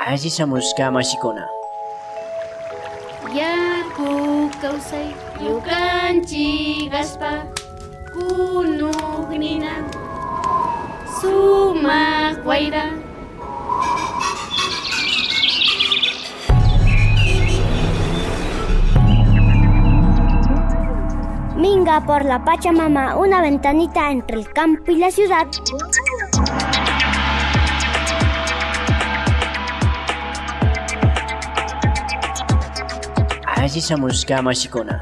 Asishamushka mashikuna. Yaku kawsay yukanchik aspa kunugnina sumaq wayra. Minga por la Pachamama, una ventanita entre el campo y la ciudad. Asishamushka mashikuna.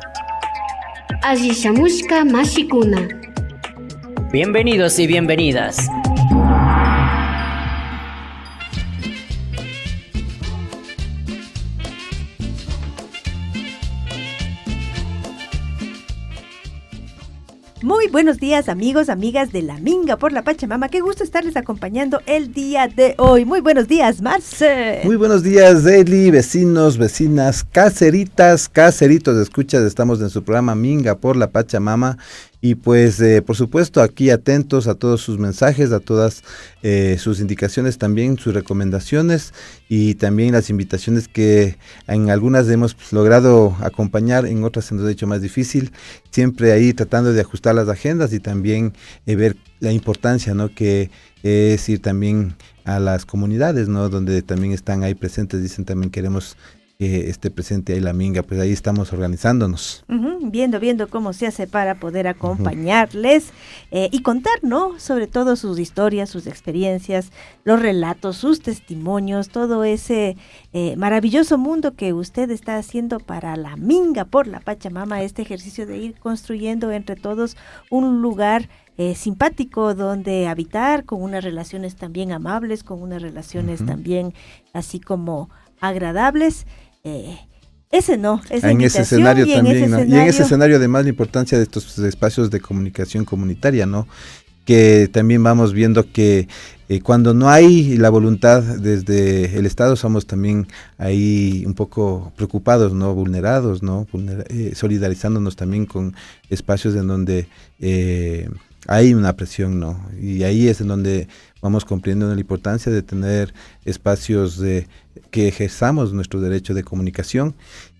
Asishamushka mashikuna. Bienvenidos y bienvenidas. Muy buenos días, amigos, amigas de La Minga por la Pachamama. Qué gusto estarles acompañando el día de hoy. Muy buenos días, Marce. Muy buenos días, Eli, vecinos, vecinas, caseritas, caseritos. Escuchas, estamos en su programa Minga por la Pachamama. Y pues, por supuesto, aquí atentos a todos sus mensajes, a todas sus indicaciones, también sus recomendaciones y también las invitaciones que en algunas hemos logrado acompañar, en otras se nos ha hecho más difícil. Siempre ahí tratando de ajustar las agendas y también ver la importancia, ¿no?, que es ir también a las comunidades, ¿no?, donde también están ahí presentes. Dicen también queremos que esté presente ahí la Minga, pues ahí estamos organizándonos. Viendo cómo se hace para poder acompañarles y contar, ¿no?, sobre todo sus historias, sus experiencias, los relatos, sus testimonios, todo ese maravilloso mundo que usted está haciendo para la Minga por la Pachamama, este ejercicio de ir construyendo entre todos un lugar simpático donde habitar, con unas relaciones también amables, con unas relaciones también así como agradables. Ese no, esa en ese escenario también, ¿no? Y en ese escenario además la importancia de estos espacios de comunicación comunitaria, ¿no?, que también vamos viendo que cuando no hay la voluntad desde el Estado, somos también ahí un poco preocupados, ¿no?, vulnerados, ¿no?, solidarizándonos también con espacios en donde hay una presión, ¿no? Y ahí es en donde vamos comprendiendo la importancia de tener espacios que ejerzamos nuestro derecho de comunicación.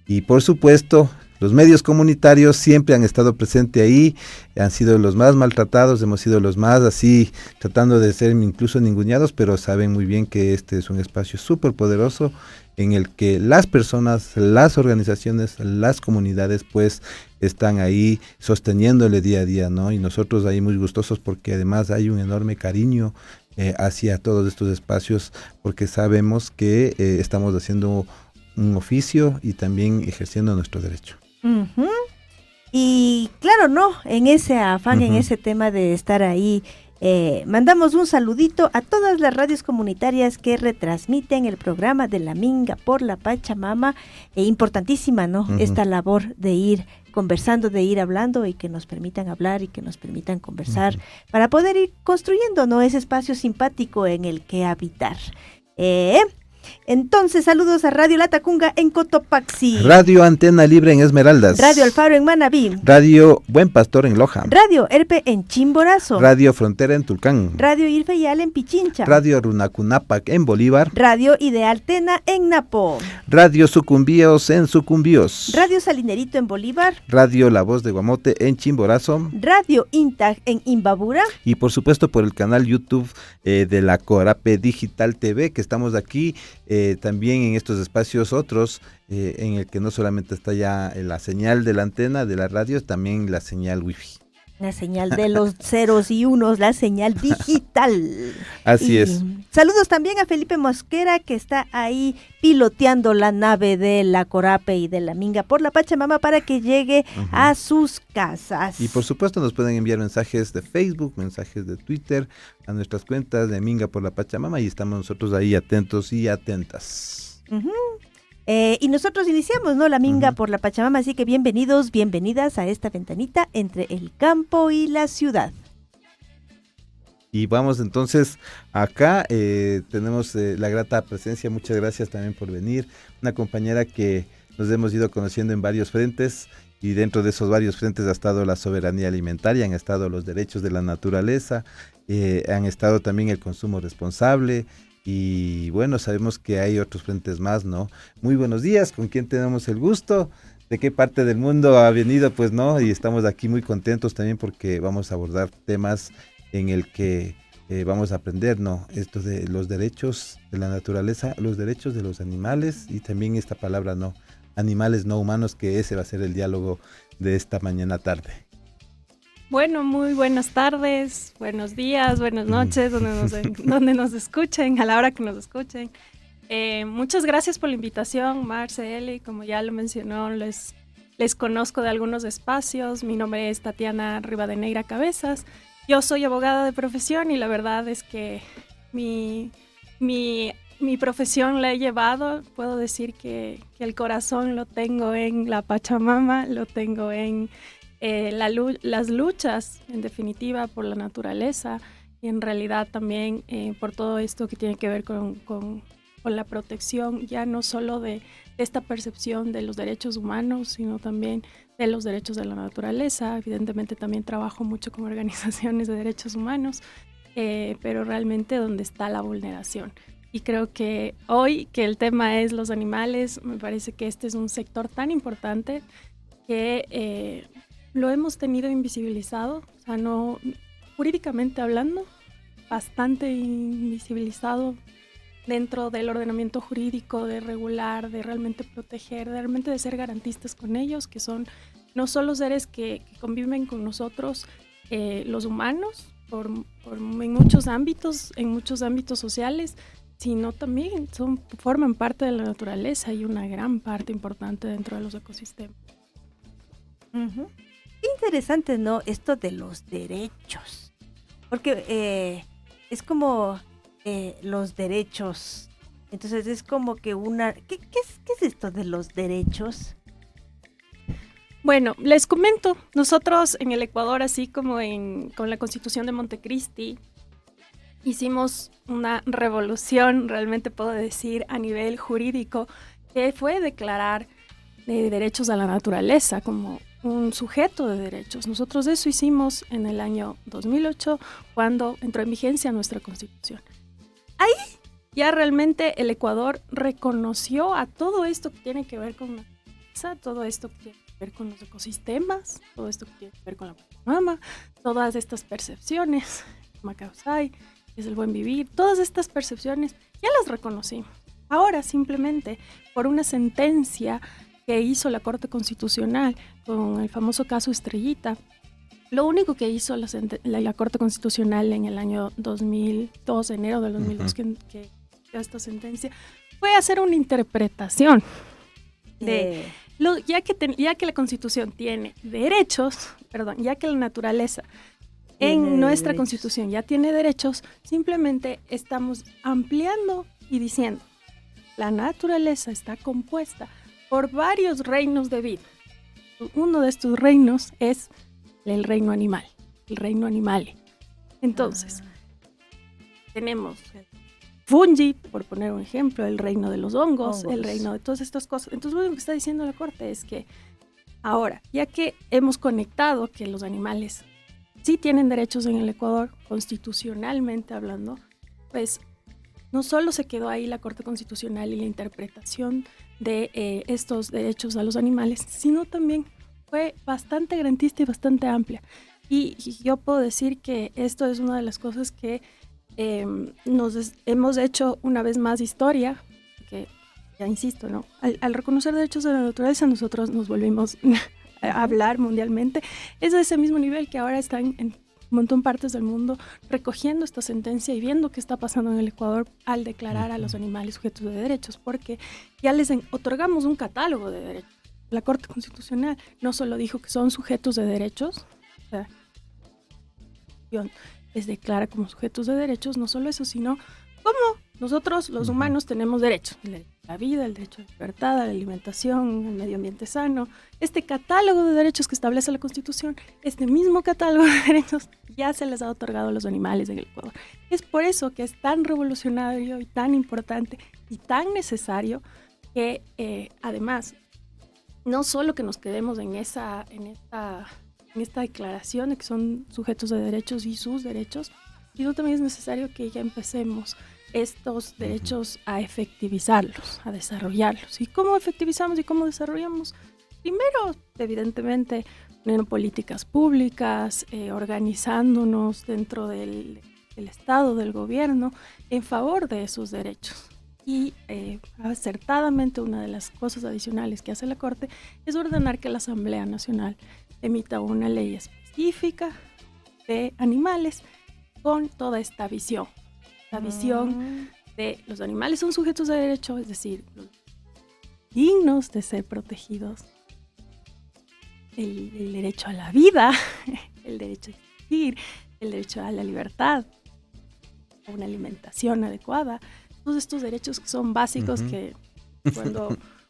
Y por supuesto, los medios comunitarios siempre han estado presentes ahí, han sido los más maltratados, hemos sido los más así, tratando de ser incluso ninguneados, pero saben muy bien que este es un espacio súper poderoso en el que las personas, las organizaciones, las comunidades, pues están ahí sosteniéndole día a día, ¿no? Y nosotros ahí muy gustosos porque además hay un enorme cariño hacia todos estos espacios, porque sabemos que estamos haciendo un oficio y también ejerciendo nuestro derecho. Y claro, no, en ese afán, en ese tema de estar ahí, mandamos un saludito a todas las radios comunitarias que retransmiten el programa de La Minga por la Pachamama. Importantísima, ¿no?, esta labor de ir conversando, de ir hablando y que nos permitan hablar y que nos permitan conversar para poder ir construyendo, ¿no?, ese espacio simpático en el que habitar. Entonces, saludos a Radio La Tacunga en Cotopaxi, Radio Antena Libre en Esmeraldas, Radio Alfaro en Manabí, Radio Buen Pastor en Loja, Radio Erpe en Chimborazo, Radio Frontera en Tulcán, Radio Irfeyal en Pichincha, Radio Runacunapac en Bolívar, Radio Ideal Tena en Napo, Radio Sucumbíos en Sucumbíos, Radio Salinerito en Bolívar, Radio La Voz de Guamote en Chimborazo, Radio Intag en Imbabura y por supuesto por el canal YouTube de la Corape Digital TV, que estamos aquí también en estos espacios otros, en el que no solamente está ya la señal de la antena de la radio, también la señal wifi. La señal de los ceros y unos, la señal digital. Así es. Saludos también a Felipe Mosquera, que está ahí piloteando la nave de la Corape y de la Minga por la Pachamama para que llegue a sus casas. Y por supuesto nos pueden enviar mensajes de Facebook, mensajes de Twitter a nuestras cuentas de Minga por la Pachamama y estamos nosotros ahí atentos y atentas. Y nosotros iniciamos, ¿no?, la Minga por la Pachamama, así que bienvenidos, bienvenidas a esta ventanita entre el campo y la ciudad. Y vamos entonces acá, tenemos la grata presencia, muchas gracias también por venir, una compañera que nos hemos ido conociendo en varios frentes y dentro de esos varios frentes ha estado la soberanía alimentaria, han estado los derechos de la naturaleza, han estado también el consumo responsable Y bueno, sabemos que hay otros frentes más, ¿no? Muy buenos días, ¿con quién tenemos el gusto? ¿De qué parte del mundo ha venido? Pues no, y estamos aquí muy contentos también porque vamos a abordar temas en el que vamos a aprender, ¿no? Esto de los derechos de la naturaleza, los derechos de los animales y también esta palabra, ¿no? Animales no humanos, que ese va a ser el diálogo de esta mañana tarde. Bueno, muy buenas tardes, buenos días, buenas noches, donde nos escuchen, a la hora que nos escuchen. Muchas gracias por la invitación, Marce, Eli, como ya lo mencionó, les conozco de algunos espacios. Mi nombre es Tatiana Rivadeneira Cabezas. Yo soy abogada de profesión y la verdad es que mi profesión la he llevado. Puedo decir que el corazón lo tengo en la Pachamama, lo tengo en las luchas, en definitiva, por la naturaleza y en realidad también por todo esto que tiene que ver con la protección, ya no solo de esta percepción de los derechos humanos, sino también de los derechos de la naturaleza. Evidentemente también trabajo mucho con organizaciones de derechos humanos, pero realmente donde está la vulneración. Y creo que hoy que el tema es los animales, me parece que este es un sector tan importante que lo hemos tenido invisibilizado, o sea, no, jurídicamente hablando, bastante invisibilizado dentro del ordenamiento jurídico, de regular, de realmente proteger, de realmente de ser garantistas con ellos, que son no solo seres que conviven con nosotros, los humanos, en muchos ámbitos sociales, sino también forman parte de la naturaleza y una gran parte importante dentro de los ecosistemas. Uh-huh. Interesante, ¿no? Esto de los derechos, porque es como los derechos, entonces es como que ¿qué es esto de los derechos? Bueno, les comento, nosotros en el Ecuador, así como con la Constitución de Montecristi, hicimos una revolución, realmente puedo decir, a nivel jurídico, que fue declarar derechos a la naturaleza como un sujeto de derechos. Nosotros eso hicimos en el año 2008, cuando entró en vigencia nuestra Constitución. Ahí ya realmente el Ecuador reconoció a todo esto que tiene que ver con la naturaleza, todo esto que tiene que ver con los ecosistemas, todo esto que tiene que ver con la Pachamama, todas estas percepciones, Macausay, que es el buen vivir, todas estas percepciones ya las reconocimos. Ahora simplemente por una sentencia que hizo la Corte Constitucional con el famoso caso Estrellita, lo único que hizo la Corte Constitucional en el año 2002, enero del 2002, que dio esta sentencia, fue hacer una interpretación de ya que la Constitución tiene derechos, ya que la naturaleza en nuestra Constitución ya tiene derechos, simplemente estamos ampliando y diciendo, la naturaleza está compuesta por varios reinos de vida. Uno de estos reinos es el reino animal, el reino animale. Entonces, tenemos fungi, por poner un ejemplo, el reino de los hongos, el reino de todas estas cosas. Entonces, lo que está diciendo la Corte es que ahora, ya que hemos conectado que los animales sí tienen derechos en el Ecuador, constitucionalmente hablando, pues no solo se quedó ahí la Corte Constitucional y la interpretación de estos derechos a los animales, sino también fue bastante garantista y bastante amplia. Y yo puedo decir que esto es una de las cosas que hemos hecho una vez más historia, que ya insisto, ¿no? Al reconocer derechos de la naturaleza, nosotros nos volvimos a hablar mundialmente. Es de ese mismo nivel que ahora están en un montón de partes del mundo recogiendo esta sentencia y viendo qué está pasando en el Ecuador al declarar a los animales sujetos de derechos, porque ya les otorgamos un catálogo de derechos. La Corte Constitucional no solo dijo que son sujetos de derechos, o sea, les declara como sujetos de derechos, no solo eso, sino como nosotros los humanos tenemos derechos, el derecho a la vida, el derecho a la libertad, a la alimentación, al medio ambiente sano. Este catálogo de derechos que establece la Constitución, este mismo catálogo de derechos ya se les ha otorgado a los animales en el Ecuador. Es por eso que es tan revolucionario y tan importante y tan necesario que además no solo que nos quedemos en esta declaración de que son sujetos de derechos y sus derechos, Y eso también es necesario que ya empecemos estos derechos a efectivizarlos, a desarrollarlos. ¿Y cómo efectivizamos y cómo desarrollamos? Primero, evidentemente, poniendo políticas públicas, organizándonos dentro del Estado, del gobierno, en favor de esos derechos. Y acertadamente una de las cosas adicionales que hace la Corte es ordenar que la Asamblea Nacional emita una ley específica de animales con toda esta visión. La visión de los animales son sujetos de derecho, es decir, dignos de ser protegidos. El derecho a la vida, el derecho a existir, el derecho a la libertad, a una alimentación adecuada. Todos estos derechos que son básicos que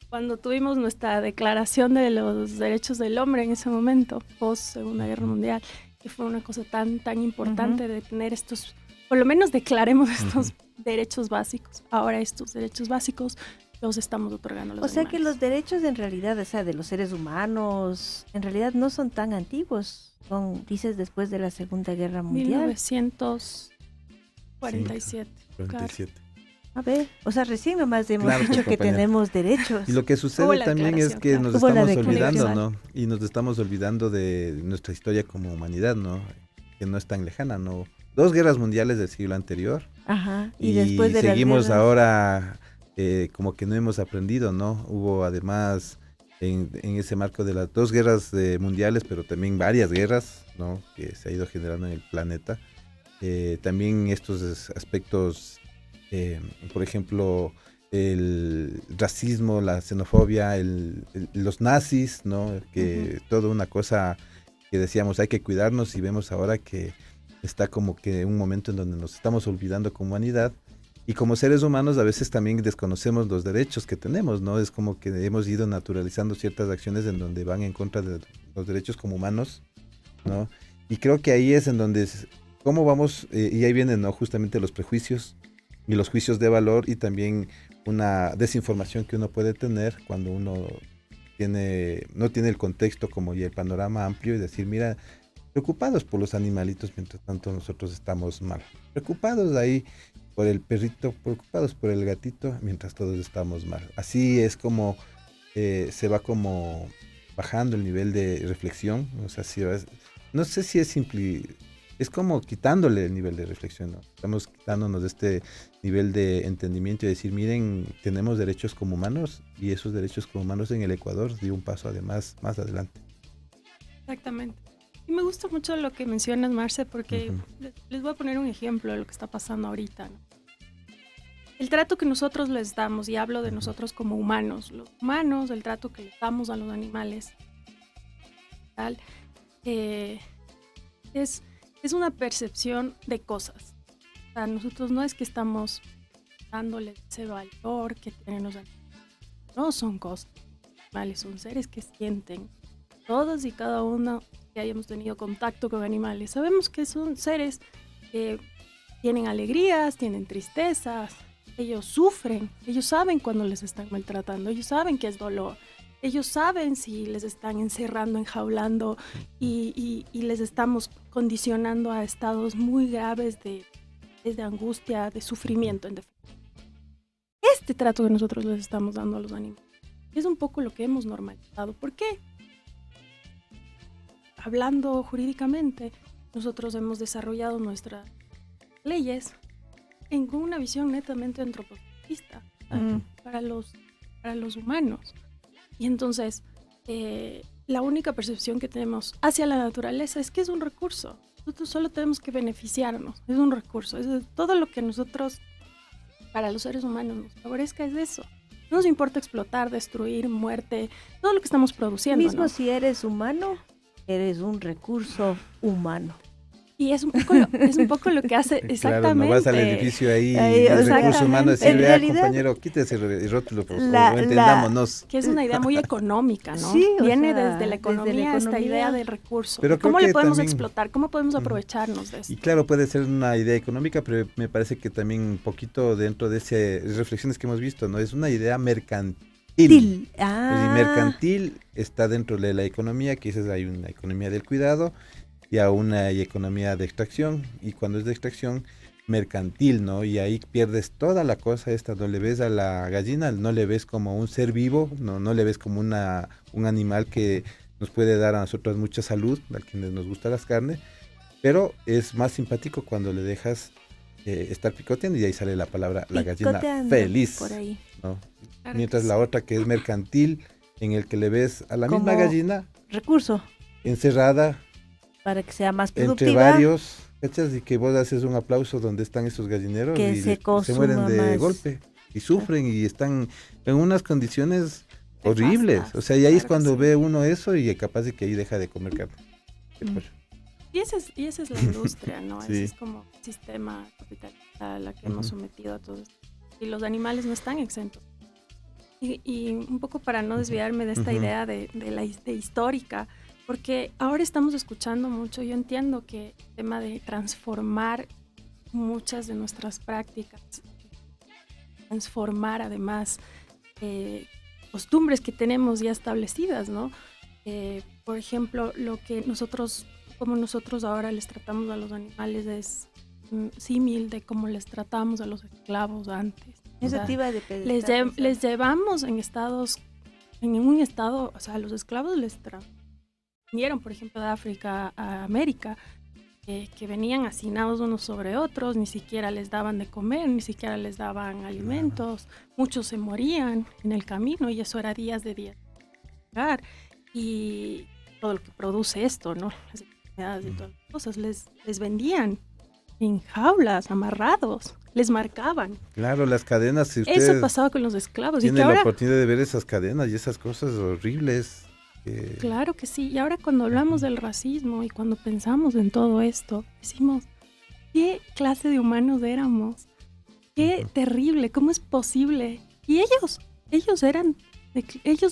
cuando tuvimos nuestra declaración de los derechos del hombre en ese momento, post Segunda Guerra Mundial, que fue una cosa tan importante de tener estos, por lo menos declaremos estos derechos básicos. Ahora estos derechos básicos los estamos otorgando a los sea que animales. los derechos en realidad, o sea, de los seres humanos, en realidad no son tan antiguos. Son, dices, después de la Segunda Guerra Mundial. 1947. 47. A ver, o sea, recién nomás hemos Claro, dicho pues, que compañera. tenemos derechos. Y lo que Hubo sucede la también es declaración, que claro. nos Hubo la estamos declaración. olvidando, ¿no? Y nos estamos olvidando de nuestra historia como humanidad, ¿no? Que no es tan lejana, ¿no? 2 guerras mundiales del siglo anterior. Ajá, y después de seguimos las guerras, ahora como que no hemos aprendido, ¿no? Hubo además en ese marco de las 2 guerras mundiales, pero también varias guerras, ¿no? Que se ha ido generando en el planeta. También estos aspectos, por ejemplo, el racismo, la xenofobia, los nazis, ¿no? Que toda una cosa que decíamos hay que cuidarnos y vemos ahora que está como que un momento en donde nos estamos olvidando como humanidad y como seres humanos a veces también desconocemos los derechos que tenemos, ¿no? Es como que hemos ido naturalizando ciertas acciones en donde van en contra de los derechos como humanos, ¿no? Y creo que ahí es en donde, ¿cómo vamos? Y ahí vienen, ¿no? Justamente los prejuicios y los juicios de valor y también una desinformación que uno puede tener cuando uno no tiene el contexto como y el panorama amplio y decir, mira, preocupados por los animalitos mientras tanto nosotros estamos mal, preocupados ahí por el perrito, preocupados por el gatito mientras todos estamos mal. Así es como se va como bajando el nivel de reflexión, o sea, no sé si es simple, es como quitándole el nivel de reflexión, ¿no? Estamos quitándonos de este nivel de entendimiento y decir, miren, tenemos derechos como humanos y esos derechos como humanos en el Ecuador dio un paso además más adelante. Exactamente. Y me gusta mucho lo que mencionas, Marce, porque les voy a poner un ejemplo de lo que está pasando ahorita, ¿no? El trato que nosotros les damos, y hablo de nosotros como humanos, los humanos, el trato que les damos a los animales, tal, es una percepción de cosas. O sea, nosotros no es que estamos dándole ese valor que tienen los animales. No son cosas. Los animales son seres que sienten. Todos y cada uno que hayamos tenido contacto con animales, sabemos que son seres que tienen alegrías, tienen tristezas, ellos sufren, ellos saben cuando les están maltratando, ellos saben que es dolor, ellos saben si les están encerrando, enjaulando y les estamos condicionando a estados muy graves de angustia, de sufrimiento, en definitiva. Este trato que nosotros les estamos dando a los animales es un poco lo que hemos normalizado. ¿Por qué? Hablando jurídicamente, nosotros hemos desarrollado nuestras leyes con una visión netamente antropologista para los humanos. Y entonces, la única percepción que tenemos hacia la naturaleza es que es un recurso. Nosotros solo tenemos que beneficiarnos, es un recurso. Todo lo que nosotros, para los seres humanos, nos favorezca es eso. No nos importa explotar, destruir, muerte, todo lo que estamos produciendo, mismo, ¿no? si eres humano, eres un recurso humano. Y es un poco lo que hace exactamente. Claro, no vas al edificio ahí o sea, recursos humanos y en vea, realidad, compañero, quítese el rótulo, por favor, entendámonos. Que es una idea muy económica, ¿no? Sí, Viene o sea, desde la economía esta idea del recurso. Pero ¿Cómo creo le que podemos también explotar? ¿Cómo podemos aprovecharnos de esto? Y claro, puede ser una idea económica, pero me parece que también un poquito dentro de esas reflexiones que hemos visto, ¿no? Es una idea mercantil. Y mercantil está dentro de la economía, que dices hay una economía del cuidado, y a una economía de extracción, y cuando es de extracción, mercantil, ¿no? Y ahí pierdes toda la cosa esta, no le ves a la gallina, no le ves como un ser vivo, no le ves como un animal que nos puede dar a nosotros mucha salud, a quienes nos gusta las carnes, pero es más simpático cuando le dejas estar picoteando y ahí sale la palabra, la gallina feliz, por ahí. ¿no? Claro Mientras que la sí. otra que es mercantil, en el que le ves a la Como misma gallina recurso encerrada para que sea más entre productiva. varios, ¿cachas? Y que vos haces un aplauso donde están esos gallineros Que y se mueren consuma de más. golpe y sufren y están en unas condiciones Nefastas, horribles. O sea, y ahí es claro que cuando sí. ve uno eso y es capaz de que ahí deja de comer carne. de pollo. Y esa es la industria, ¿no? Sí. Ese es como el sistema capitalista a la que hemos Ujú. sometido a todos. Y los animales no están exentos. Y un poco para no desviarme de esta Ujú. idea de histórica, porque ahora estamos escuchando mucho, yo entiendo que el tema de transformar muchas de nuestras prácticas, transformar además costumbres que tenemos ya establecidas, ¿no? Por ejemplo, como nosotros ahora les tratamos a los animales es símil de cómo les tratamos a los esclavos antes. O Eso sea, te iba a pedir, les llevamos en un estado, o sea, los esclavos vinieron, por ejemplo, de África a América, que venían hacinados unos sobre otros, ni siquiera les daban de comer, ni siquiera les daban alimentos, muchos se morían en el camino y eso era días de y todo lo que produce esto, ¿no? Las enfermedades y todas las cosas, les vendían en jaulas, amarrados, les marcaban. Claro, las cadenas, si Eso usted pasaba con los esclavos. Y tiene que la ahora, oportunidad de ver esas cadenas y esas cosas horribles. claro que sí. Y ahora cuando hablamos del racismo y cuando pensamos en todo esto, decimos, ¿qué clase de humanos éramos? Qué terrible, ¿cómo es posible? Y ellos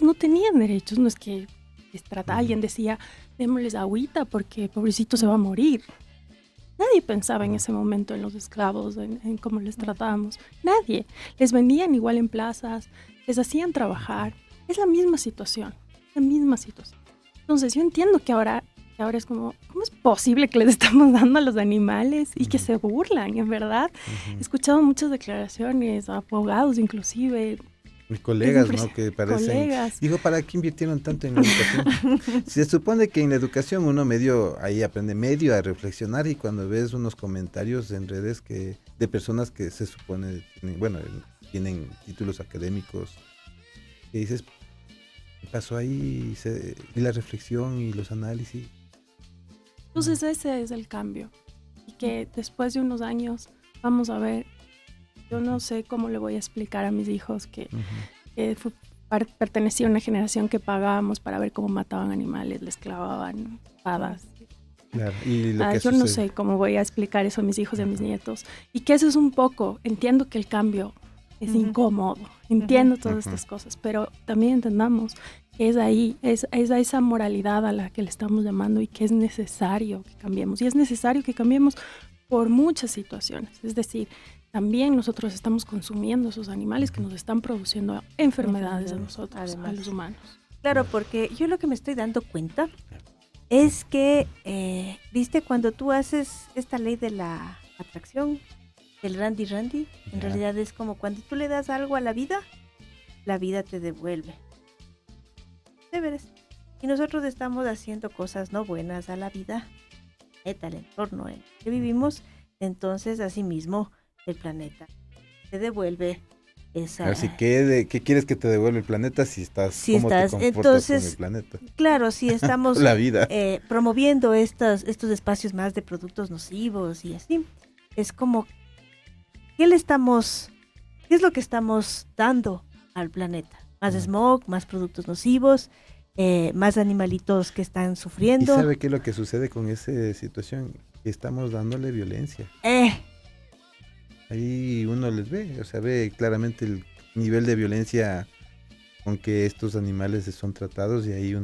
no tenían derechos, no es que alguien decía, démosles agüita porque pobrecito se va a morir. Nadie pensaba en ese momento en los esclavos, en cómo les tratábamos. Nadie. Les vendían igual en plazas, les hacían trabajar. Es la misma situación, la misma situación. Entonces yo entiendo que ahora es como, ¿cómo es posible que les estamos dando a los animales y que se burlan, en verdad? He escuchado muchas declaraciones, abogados inclusive. Mis colegas, ¿no? impresionante. Que parecen... Colegas. Digo, ¿para qué invirtieron tanto en la educación? Se supone que en la educación uno ahí aprende medio a reflexionar y cuando ves unos comentarios en redes de personas que se supone, tienen títulos académicos, que dices, ¿qué pasó ahí? Y la reflexión y los análisis. Entonces ese es el cambio. Y que después de unos años vamos a ver, yo no sé cómo le voy a explicar a mis hijos que pertenecía a una generación que pagábamos para ver cómo mataban animales, les clavaban espadas. Claro, y lo que Yo no sucede. sé cómo voy a explicar eso a mis hijos y a mis nietos. Y que eso es un poco, entiendo que el cambio es incómodo, entiendo todas estas cosas, pero también entendamos que es ahí, es a esa moralidad a la que le estamos llamando y que es necesario que cambiemos. Y es necesario que cambiemos por muchas situaciones. Es decir, también nosotros estamos consumiendo esos animales que nos están produciendo enfermedades a nosotros, Además. a los humanos. Claro, porque yo lo que me estoy dando cuenta es que, viste, cuando tú haces esta ley de la atracción, el Randy, en Ya. realidad es como cuando tú le das algo a la vida te devuelve. Deberes. Y nosotros estamos haciendo cosas no buenas a la vida, al entorno en el que vivimos, entonces asimismo el planeta te devuelve esa... Así que, ¿qué quieres que te devuelva el planeta si estás, cómo te comportas entonces, con el planeta? Claro, si estamos La vida. promoviendo estos espacios más de productos nocivos y así, es como, ¿qué es lo que estamos dando al planeta? Más smog, más productos nocivos, más animalitos que están ¿Y sufriendo. sabe qué es lo que sucede con esa situación? Que estamos dándole violencia. Ahí uno les ve, o sea, ve claramente el nivel de violencia con que estos animales son tratados y ahí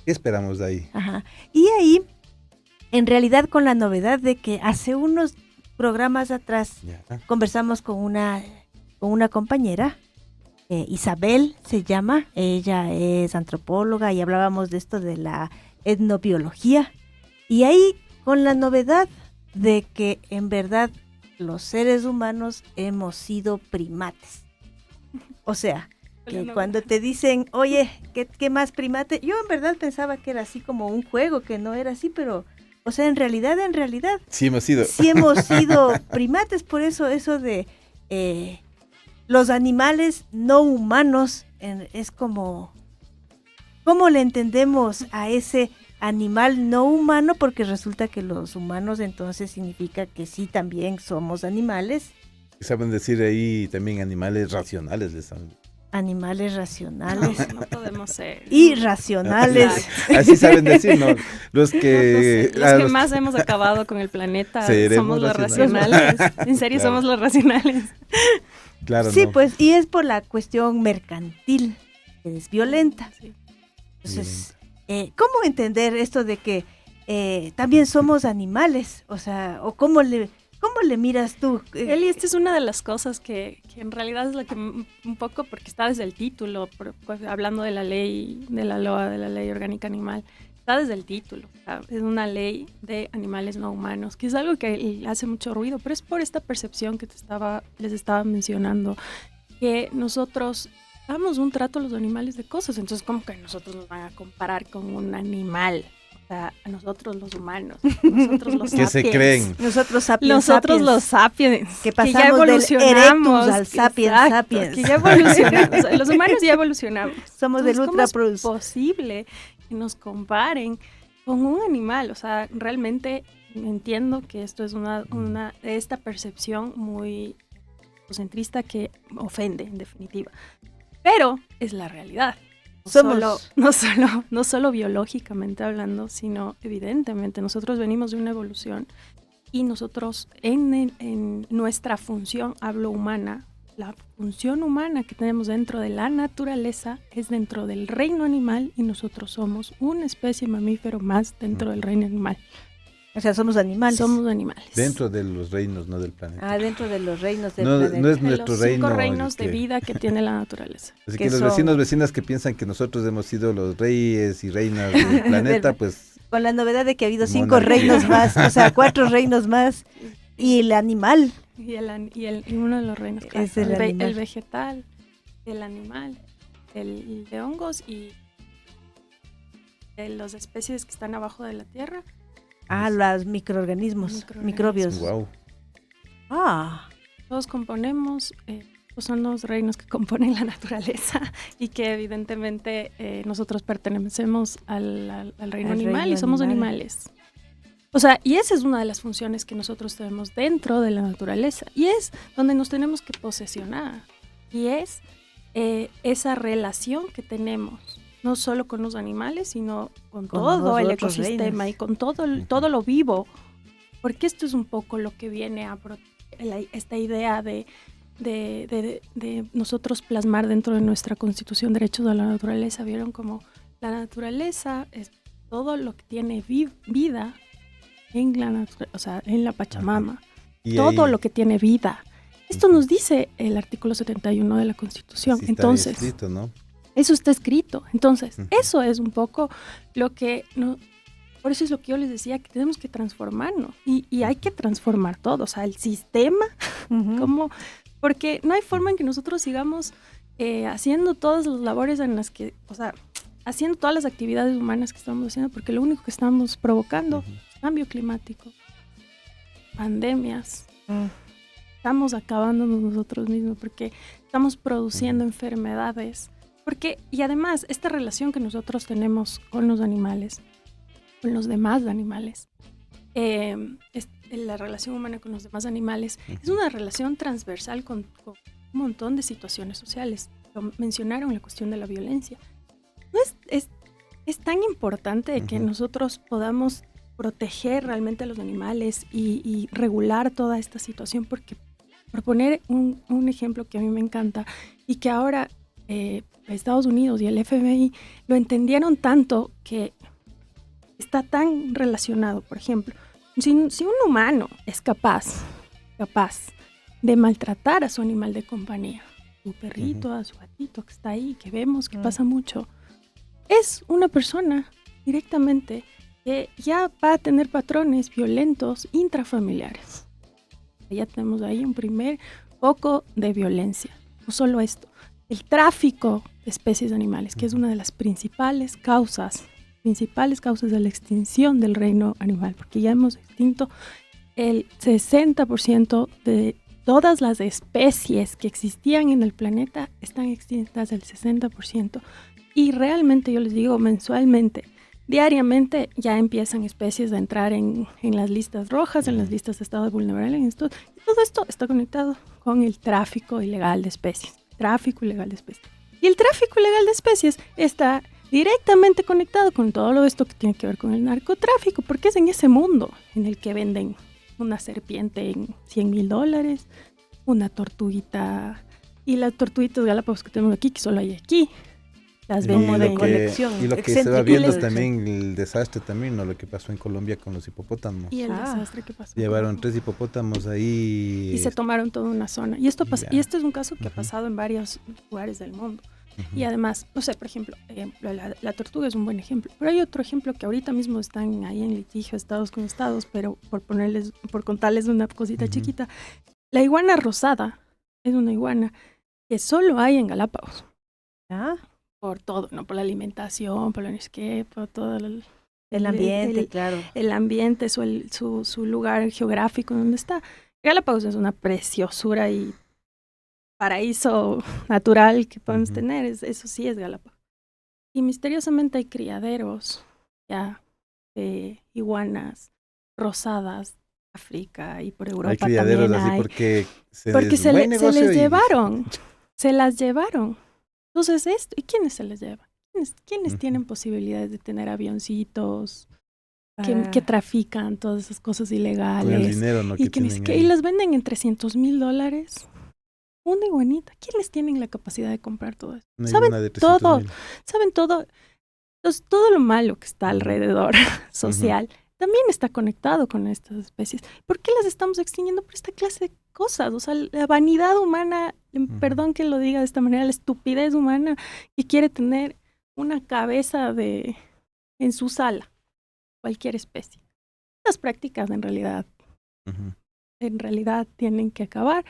¿qué esperamos de ahí? Ajá. Y ahí, en realidad con la novedad de que hace unos programas atrás Ya. conversamos con una compañera, Isabel se llama, ella es antropóloga y hablábamos de esto de la etnobiología Y ahí con la novedad de que en verdad los seres humanos hemos sido primates. O sea, que cuando te dicen, oye, ¿qué más primate? Yo en verdad pensaba que era así como un juego, que no era así, pero, o sea, en realidad, sí hemos sido. Sí hemos sido primates, por eso de los animales no humanos es como, ¿cómo le entendemos a ese animal no humano? Porque resulta que los humanos entonces significa que sí también somos animales. Saben decir ahí también animales racionales, les saben. Animales racionales. No podemos ser irracionales. Así saben decir, ¿no? Los que, los que más hemos acabado con el planeta somos los racionales. En serio, claro. Somos los racionales. Claro, sí, no. pues, y es por la cuestión mercantil, que es violenta. Sí. Entonces, ¿cómo entender esto de que también somos animales? O sea, o ¿cómo le miras tú? Eli, esta es una de las cosas que en realidad es la que un poco, porque está desde el título, pues, hablando de la ley, de la LOA, de la Ley Orgánica Animal, está desde el título. Es una ley de animales no humanos, que es algo que hace mucho ruido, pero es por esta percepción que les estaba mencionando, que nosotros damos un trato a los animales de cosas, entonces como que nosotros nos van a comparar con un animal. O sea, a nosotros los humanos, nosotros los ¿Qué sapiens. se creen? Nosotros sapiens, Nosotros los sapiens. que pasamos del erectus al sapiens, exacto, sapiens. Que ya evolucionamos. O sea, los humanos ya evolucionamos. Somos del Entonces, ultra ¿cómo es posible que nos comparen con un animal? O sea, realmente entiendo que esto es esta percepción muy egocentrista que ofende, en definitiva. Pero es la realidad. No solo biológicamente hablando, sino evidentemente nosotros venimos de una evolución y nosotros en nuestra función, hablo humana, la función humana que tenemos dentro de la naturaleza es dentro del reino animal y nosotros somos una especie mamífero más dentro del reino animal. O sea, somos animales. Somos animales. Dentro de los reinos, no del planeta. Dentro de los reinos del No, planeta. no es De nuestro los reino. 5 reinos de vida que tiene la naturaleza. Así que que los son- vecinos, vecinas que piensan que nosotros hemos sido los reyes y reinas del planeta, pues Con la novedad de que ha habido 5 Monarquía. reinos más, o sea, 4 reinos más. Y el animal. Y uno de los reinos, claro, Es el animal. el vegetal, el animal, el de hongos y de las especies que están abajo de la tierra. Los microorganismos, microbios. wow. Todos componemos, pues son los reinos que componen la naturaleza y que evidentemente nosotros pertenecemos al reino Al animal reino y somos animal. animales. O sea, y esa es una de las funciones que nosotros tenemos dentro de la naturaleza y es donde nos tenemos que posesionar y es esa relación que tenemos no solo con los animales, sino con todo el otros ecosistema reinos. y con todo lo vivo, porque esto es un poco lo que viene a esta idea de nosotros plasmar dentro de nuestra Constitución derechos a la naturaleza. Vieron como la naturaleza es todo lo que tiene vida en la Pachamama, Y todo ahí lo que tiene vida. Esto nos dice el artículo 71 de la Constitución. sí está Entonces, escrito, ¿no? eso está escrito. Entonces, Ujú. eso es un poco lo que por eso es lo que yo les decía, que tenemos que transformarnos y hay que transformar todo, o sea, el sistema, porque no hay forma en que nosotros sigamos haciendo todas las labores en las que, o sea, haciendo todas las actividades humanas que estamos haciendo, porque lo único que estamos provocando es cambio climático, pandemias, estamos acabándonos nosotros mismos porque estamos produciendo enfermedades, y además esta relación que nosotros tenemos con los animales, con los demás animales, la relación humana con los demás animales es una relación transversal con un montón de situaciones sociales. Lo mencionaron, la cuestión de la violencia. No es tan importante de que nosotros podamos proteger realmente a los animales y regular toda esta situación, porque por poner un ejemplo que a mí me encanta y que ahora Estados Unidos y el FBI lo entendieron tanto que está tan relacionado. Por ejemplo, si un humano es capaz de maltratar a su animal de compañía, su perrito, a su gatito que está ahí, que vemos que pasa mucho, es una persona directamente que ya va a tener patrones violentos intrafamiliares. Ya tenemos ahí un primer foco de violencia. No solo esto, el tráfico de especies animales, que es una de las principales causas de la extinción del reino animal, porque ya hemos extinto el 60% de todas las especies que existían en el planeta, están extintas el 60%. Y realmente, yo les digo, mensualmente, diariamente ya empiezan especies a entrar en las listas rojas, en las listas de estado de vulnerabilidad. Todo esto está conectado con el tráfico ilegal de especies. Y el tráfico ilegal de especies está directamente conectado con todo esto que tiene que ver con el narcotráfico, porque es en ese mundo en el que venden una serpiente en $100,000, una tortuguita, y las tortuguitas Galápagos que tenemos aquí, que solo hay aquí, las venden de colección. Y lo que se va viendo también, el desastre también, ¿no? Lo que pasó en Colombia con los hipopótamos. Y el desastre que pasó. Llevaron 3 hipopótamos ahí. Y se tomaron toda una zona. Y esto es un caso que ha pasado en varios lugares del mundo. Y además, no sé, por ejemplo, la tortuga es un buen ejemplo. Pero hay otro ejemplo que ahorita mismo están ahí en litigio estados con estados, pero por contarles una cosita chiquita. La iguana rosada es una iguana que solo hay en Galápagos. Por todo, ¿no? Por la alimentación, por por todo el ambiente, claro. El ambiente, su lugar geográfico donde está. Galápagos es una preciosura y paraíso natural que podemos tener, eso sí es Galápagos. Y misteriosamente hay criaderos ya de iguanas rosadas, África y por Europa. Hay criaderos también así porque se les llevaron, se las llevaron. Entonces ¿y quiénes se les llevan? ¿Quiénes tienen posibilidades de tener avioncitos que trafican todas esas cosas ilegales? Con el dinero, ¿no? Y las venden en $300,000. Una iguanita. ¿Quiénes tienen la capacidad de comprar todo eso? Saben todo. Entonces, todo lo malo que está alrededor social también está conectado con estas especies. ¿Por qué las estamos extinguiendo? Por esta clase de cosas. O sea, la vanidad humana, perdón que lo diga de esta manera, la estupidez humana que quiere tener una cabeza en su sala, cualquier especie. Las prácticas en realidad tienen que acabar,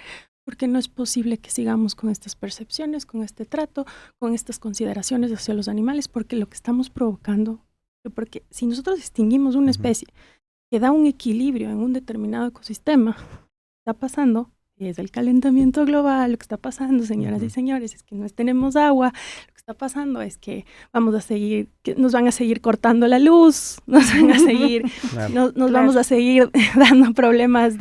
porque no es posible que sigamos con estas percepciones, con este trato, con estas consideraciones hacia los animales, porque lo que estamos provocando, porque si nosotros distinguimos una especie que da un equilibrio en un determinado ecosistema, está pasando, es el calentamiento global, lo que está pasando, señoras y señores, es que no tenemos agua, lo que está pasando es que nos van a seguir cortando la luz, nos van a seguir, nos vamos a seguir dando problemas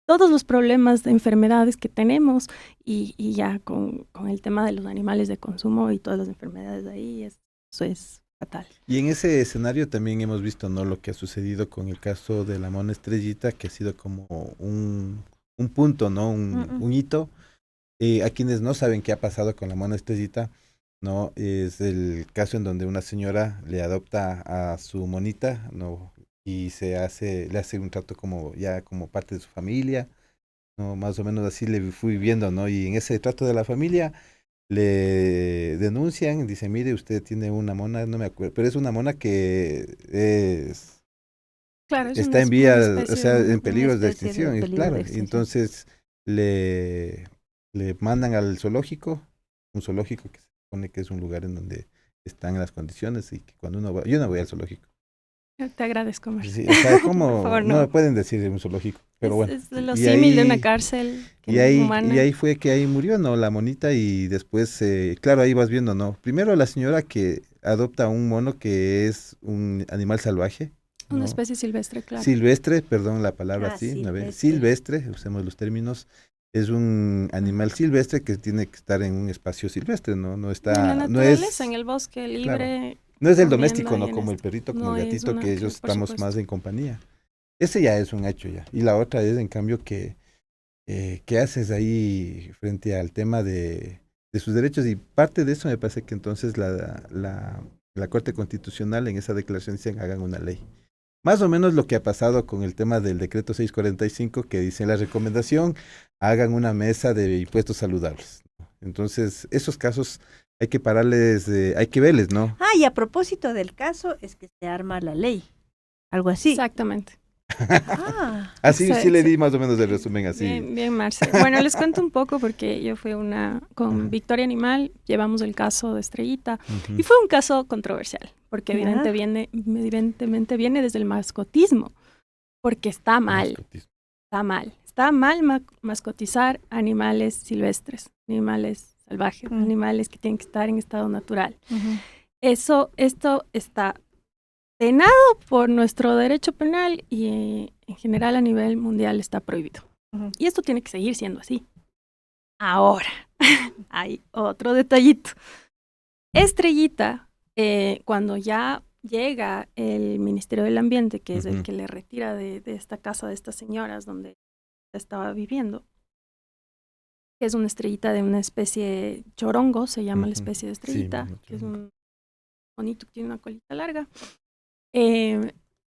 todos los problemas de enfermedades que tenemos y ya con el tema de los animales de consumo y todas las enfermedades de ahí, eso es fatal. Y en ese escenario también hemos visto, ¿no?, lo que ha sucedido con el caso de la mona estrellita, que ha sido como un punto, ¿no?, un hito. A quienes no saben qué ha pasado con la mona estrellita, ¿no?, es el caso en donde una señora le adopta a su monita, ¿no?, y le hace un trato como parte de su familia, ¿no? Más o menos así le fui viendo, ¿no? Y en ese trato de la familia le denuncian, dice, mire, usted tiene una mona, no me acuerdo, pero es una mona que está en vías, o sea, en peligro de extinción, claro. Entonces le mandan al zoológico, un zoológico que se supone que es un lugar en donde están las condiciones y que cuando uno va, yo no voy al zoológico. Te agradezco, Marcia. Sí, o sea, ¿cómo? Favor, no me pueden decir un zoológico, pero bueno. Es lo símil de una cárcel humana. Y ahí fue que ahí murió, ¿no?, la monita, y después, claro, ahí vas viendo, ¿no? Primero la señora que adopta un mono que es un animal salvaje. ¿No? Una especie silvestre, claro. Silvestre, perdón la palabra así, silvestre, usemos los términos. Es un animal silvestre que tiene que estar en un espacio silvestre, ¿no? No está, en la naturaleza, en el bosque libre. Claro. No es el doméstico, ¿no?, como el perrito, como el gatito, que ellos estamos más en compañía. Ese ya es un hecho ya. Y la otra es, en cambio, ¿qué haces ahí frente al tema de sus derechos? Y parte de eso me parece que entonces la Corte Constitucional en esa declaración dicen, hagan una ley. Más o menos lo que ha pasado con el tema del decreto 645, que dice la recomendación, hagan una mesa de impuestos saludables. Entonces, esos casos hay que pararles, hay que verles, ¿no? Y a propósito del caso, es que se arma la ley. algo así. Exactamente. Así Sí, sí le sí. di más o menos el resumen así. Bien, bien, Marce. Bueno, les cuento un poco porque yo fui con Victoria Animal, llevamos el caso de Estrellita Ujú. y fue un caso controversial porque Ya. evidentemente viene desde el mascotismo, porque está mal. Está mal mascotizar animales silvestres, animales salvajes, animales que tienen que estar en estado natural. Esto está penado por nuestro derecho penal y en general a nivel mundial está prohibido. Y esto tiene que seguir siendo así. Ahora, hay otro detallito. Estrellita, cuando ya llega el Ministerio del Ambiente, que es el que le retira de esta casa de estas señoras donde estaba viviendo, que es una estrellita de una especie chorongo, se llama la especie de estrellita, Sí, que es un bonito que tiene una colita larga.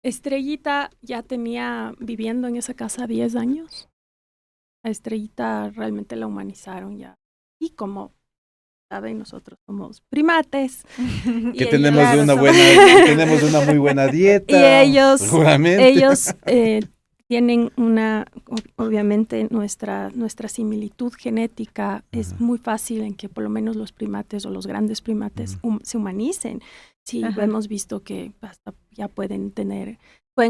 Estrellita ya tenía viviendo en esa casa 10 años. A Estrellita realmente la humanizaron ya. Y como saben, nosotros somos primates. Que y tenemos tenemos una muy buena dieta. Y seguramente. ellos tienen obviamente nuestra similitud genética es muy fácil en que por lo menos los primates o los grandes primates se humanicen. Sí, hemos visto que hasta ya pueden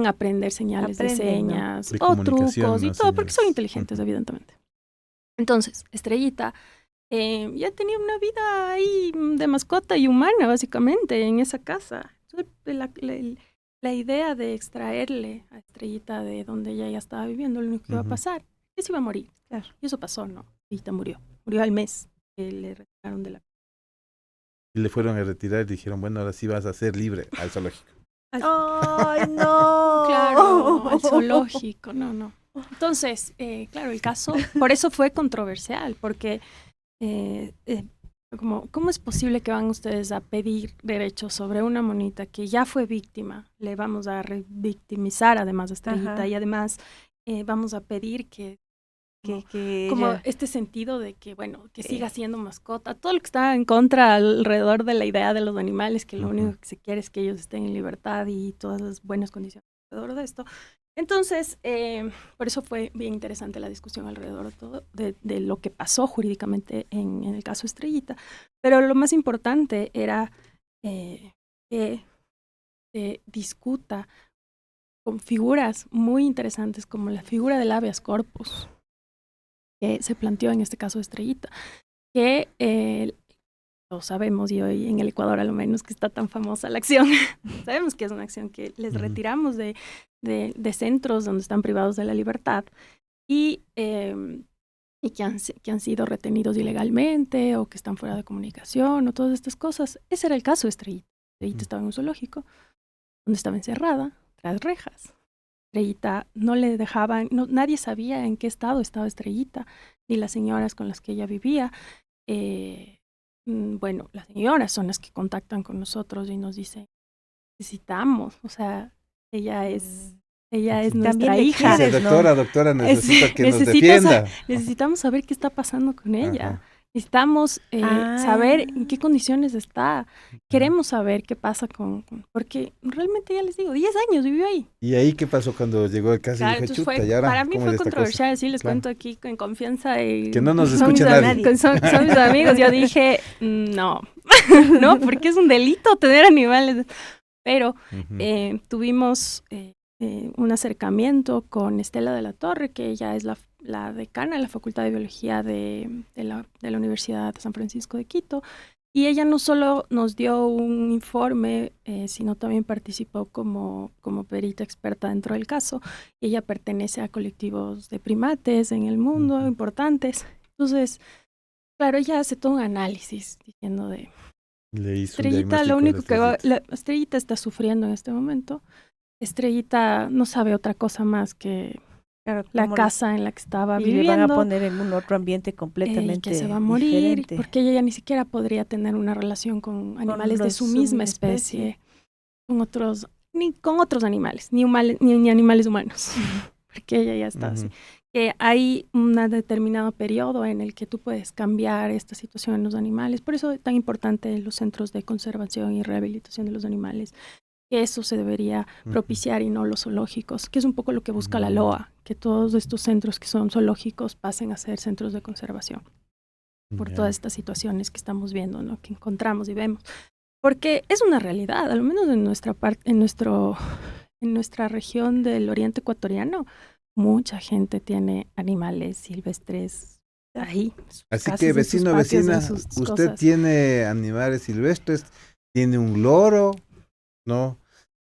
aprender señales de señas, ¿no? o trucos y todo, señales. porque son inteligentes, evidentemente. Entonces, Estrellita ya tenía una vida ahí de mascota y humana, básicamente, en esa casa. Entonces, la idea de extraerle a Estrellita de donde ella ya estaba viviendo, lo único que iba a pasar es que se iba a morir. Claro. Y eso pasó, ¿no? Estrellita murió. Murió al mes que le retiraron de la... Y le fueron a retirar y dijeron, bueno, ahora sí vas a ser libre al zoológico. ¡Ay, no! Claro, al zoológico, no. Entonces, claro, el caso, por eso fue controversial, porque ¿cómo es posible que van ustedes a pedir derechos sobre una monita que ya fue víctima? Le vamos a revictimizar además a Estrellita y además vamos a pedir que como ella... este sentido de que, bueno, que siga siendo mascota, todo lo que está en contra alrededor de la idea de los animales, que lo único que se quiere es que ellos estén en libertad y todas las buenas condiciones alrededor de esto. Entonces, por eso fue bien interesante la discusión alrededor de todo, de lo que pasó jurídicamente en el caso Estrellita. Pero lo más importante era que se discuta con figuras muy interesantes como la figura del habeas corpus, que se planteó en este caso Estrellita, que lo sabemos y hoy en el Ecuador a lo menos que está tan famosa la acción, sabemos que es una acción que les retiramos de centros donde están privados de la libertad y que han sido retenidos ilegalmente o que están fuera de comunicación o todas estas cosas. Ese era el caso de Estrellita. Estrellita estaba en un zoológico donde estaba encerrada tras rejas. Estrellita no le dejaban, nadie sabía en qué estado estaba Estrellita, ni las señoras con las que ella vivía. Bueno, las señoras son las que contactan con nosotros y nos dicen, necesitamos, o sea, ella es nuestra hija. Dice, doctora, necesito que nos defienda. Necesitamos saber qué está pasando con ella. Necesitamos saber en qué condiciones está. Queremos saber qué pasa porque realmente ya les digo, 10 años vivió ahí. ¿Y ahí qué pasó cuando llegó a casa y dijo, chuta, y ahora? Para mí fue controversial, sí, les cuento aquí en confianza. Que no nos escuche nadie. Son mis amigos. Yo dije, no, porque es un delito tener animales. Pero tuvimos un acercamiento con Estela de la Torre, que ella es la decana de la Facultad de Biología de la Universidad de San Francisco de Quito, y ella no solo nos dio un informe, sino también participó como perita experta dentro del caso. Ella pertenece a colectivos de primates en el mundo importantes. Entonces, claro, ella hace todo un análisis diciendo de... Estrellita, lo único Estrellita está sufriendo en este momento. Estrellita no sabe otra cosa más que la casa en la que estaba viviendo. Y le van a poner en un otro ambiente completamente que se va a morir, diferente. porque ella ya ni siquiera podría tener una relación con animales de su misma especie, ni con otros animales, ni animales humanos, porque ella ya está así. Hay un determinado periodo en el que tú puedes cambiar esta situación en los animales. Por eso es tan importante los centros de conservación y rehabilitación de los animales. que eso se debería propiciar y no los zoológicos, que es un poco lo que busca la LOA, que todos estos centros que son zoológicos pasen a ser centros de conservación, por todas estas situaciones que estamos viendo, ¿no? Que encontramos y vemos. Porque es una realidad, al menos en nuestra parte, en nuestra región del oriente ecuatoriano, mucha gente tiene animales silvestres ahí. Así que vecino, vecina, usted tiene animales silvestres, tiene un loro, ¿no?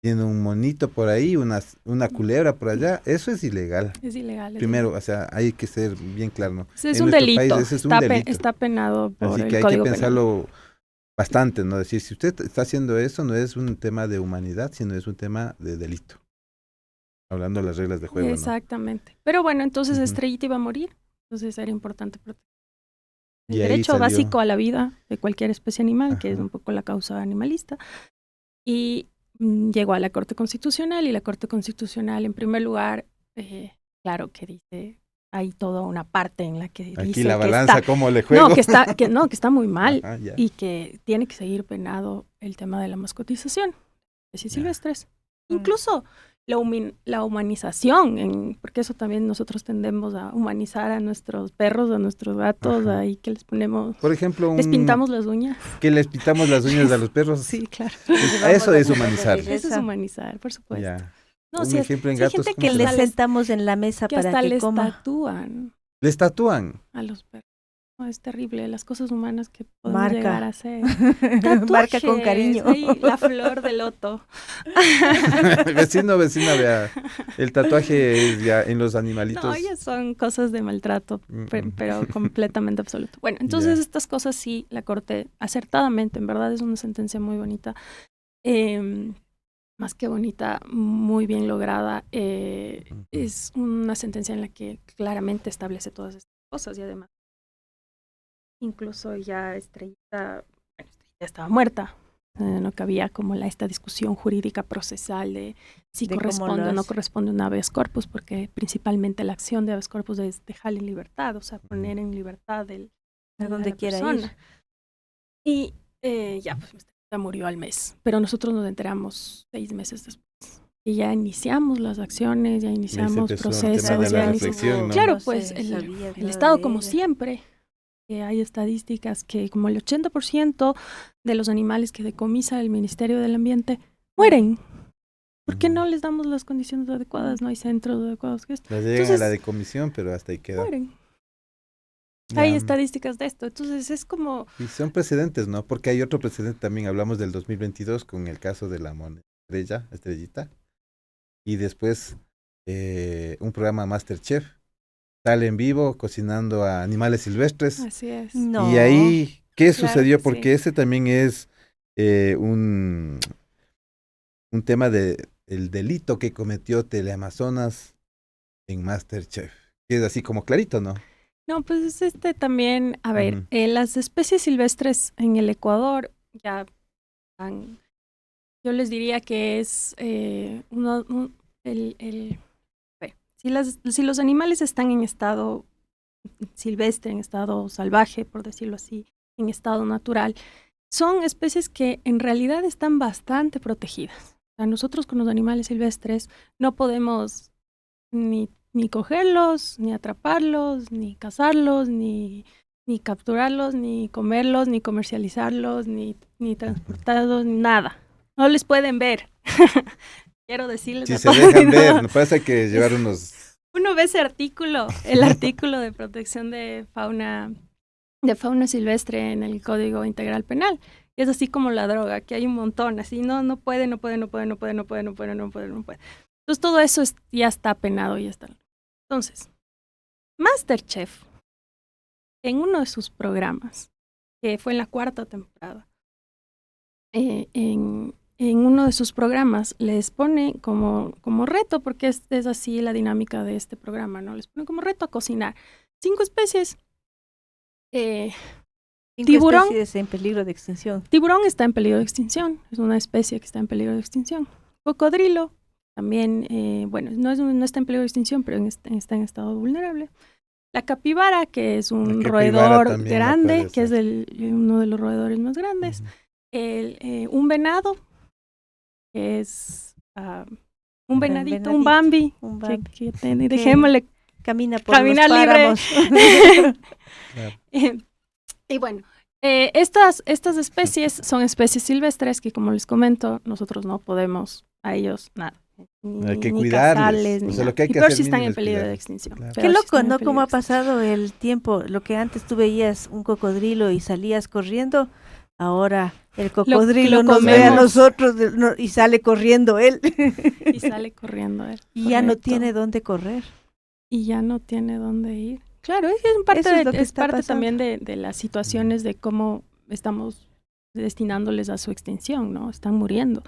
Tiene un monito por ahí, una culebra por allá, eso es ilegal. Es ilegal. Primero, o sea, hay que ser bien claro, ¿no? Es un delito, está penado por así el que hay Código que pensarlo Penal. bastante, ¿no? Decir, si usted está haciendo eso, no es un tema de humanidad, sino es un tema de delito. Hablando de las reglas de juego, Exactamente. ¿No? Pero bueno, entonces Estrellita iba a morir, entonces era importante proteger el derecho básico a la vida de cualquier especie animal, que es un poco la causa animalista. Y llegó a la Corte Constitucional y la Corte Constitucional, en primer lugar, claro que dice, hay toda una parte en la que dice aquí la balanza, ¿cómo le juego? Que está muy mal y que tiene que seguir penado el tema de la mascotización de especies silvestres. Incluso la humanización, porque eso también nosotros tendemos a humanizar a nuestros perros, a nuestros gatos, ahí que les ponemos, por ejemplo, les pintamos las uñas. Que les pintamos las uñas a los perros. Sí, claro. Eso es humanizar. Eso es humanizar, por supuesto. Ya. No, un ejemplo en gatos. Hay gente que les sentamos en la mesa para hasta que les coma. tatúan. ¿Les tatúan? A los perros. No, es terrible, las cosas humanas que podemos llegar a hacer. Marca con cariño. Ahí, la flor de loto. Vecino, vecina, vea. El tatuaje es ya en los animalitos. No, ya son cosas de maltrato, pero completamente absoluto. Bueno, entonces estas cosas sí, la Corte acertadamente, en verdad es una sentencia muy bonita. Más que bonita, muy bien lograda. Es una sentencia en la que claramente establece todas estas cosas y además incluso ya Estrellita estaba muerta. No cabía como esta discusión jurídica procesal de si corresponde o no corresponde un habeas corpus, porque principalmente la acción de habeas corpus es dejarle en libertad, o sea, poner en libertad a donde quiera persona. Ir. Y ya, pues Estrellita murió al mes, pero nosotros nos enteramos 6 meses después. Y ya iniciamos las acciones, ya iniciamos procesos. ¿No? Claro, pues el Estado, como siempre, hay estadísticas que como el 80% de los animales que decomisa el Ministerio del Ambiente mueren. ¿Por qué no les damos las condiciones adecuadas? No hay centros adecuados. Las llegan a la decomisión, pero hasta ahí queda. Mueren. Hay estadísticas de esto. Entonces es como... Y son precedentes, ¿no? Porque hay otro precedente también. Hablamos del 2022 con el caso de la Estrellita. Y después un programa MasterChef. Sale en vivo cocinando a animales silvestres. Así es. No. Y ahí, ¿qué sucedió? Porque ese también es un tema de el delito que cometió Teleamazonas en MasterChef. Que es así como clarito, ¿no? No, pues es también, a ver, las especies silvestres en el Ecuador ya están, yo les diría que es si los animales están en estado silvestre, en estado salvaje, por decirlo así, en estado natural, son especies que en realidad están bastante protegidas. O sea, nosotros con los animales silvestres no podemos ni cogerlos, ni atraparlos, ni cazarlos, ni capturarlos, ni comerlos, ni comercializarlos, ni transportarlos, ni nada. No les pueden ver. Quiero decirles a todos. Si se dejan ver, me parece que llevar unos... Uno ve ese artículo, el artículo de protección de fauna silvestre en el Código Integral Penal. Y es así como la droga, que hay un montón, así, no puede. Entonces todo eso ya está penado, ya está. Entonces, MasterChef, en uno de sus programas, que fue en la 4ª temporada, en uno de sus programas les pone como reto, porque es así la dinámica de este programa, ¿no? Les pone como reto a cocinar 5 especies. 5 tiburón especies en peligro de extinción. Tiburón está en peligro de extinción, es una especie que está en peligro de extinción. Cocodrilo también, no está en peligro de extinción, pero está en estado vulnerable. La capibara, que es un roedor grande, que es uno de los roedores más grandes. Un venado, que es un venadito, un venadito, Bambi, dejémosle camina por caminar los libre. páramos. Claro. Y bueno, estas especies son especies silvestres que, como les comento, nosotros no podemos a ellos nada. Hay que ni cuidarles. cazarles, O ni sea, lo nada. que hay Y que peor hacer si están mínimo en es peligro de cuidarles. extinción. Claro. Qué Peor si loco, están en ¿no? peligro Cómo de ha pasado el tiempo. Lo que antes tú veías un cocodrilo y salías corriendo, ahora el cocodrilo lo nos ve a comemos. nosotros y sale corriendo él. extinción. Y sale corriendo él. Y ya no Correcto. tiene dónde correr. Y ya no tiene dónde ir. Claro, es parte, Eso es lo que es está parte pasando. también de las situaciones de cómo estamos destinándoles a su extinción, ¿no? Están muriendo.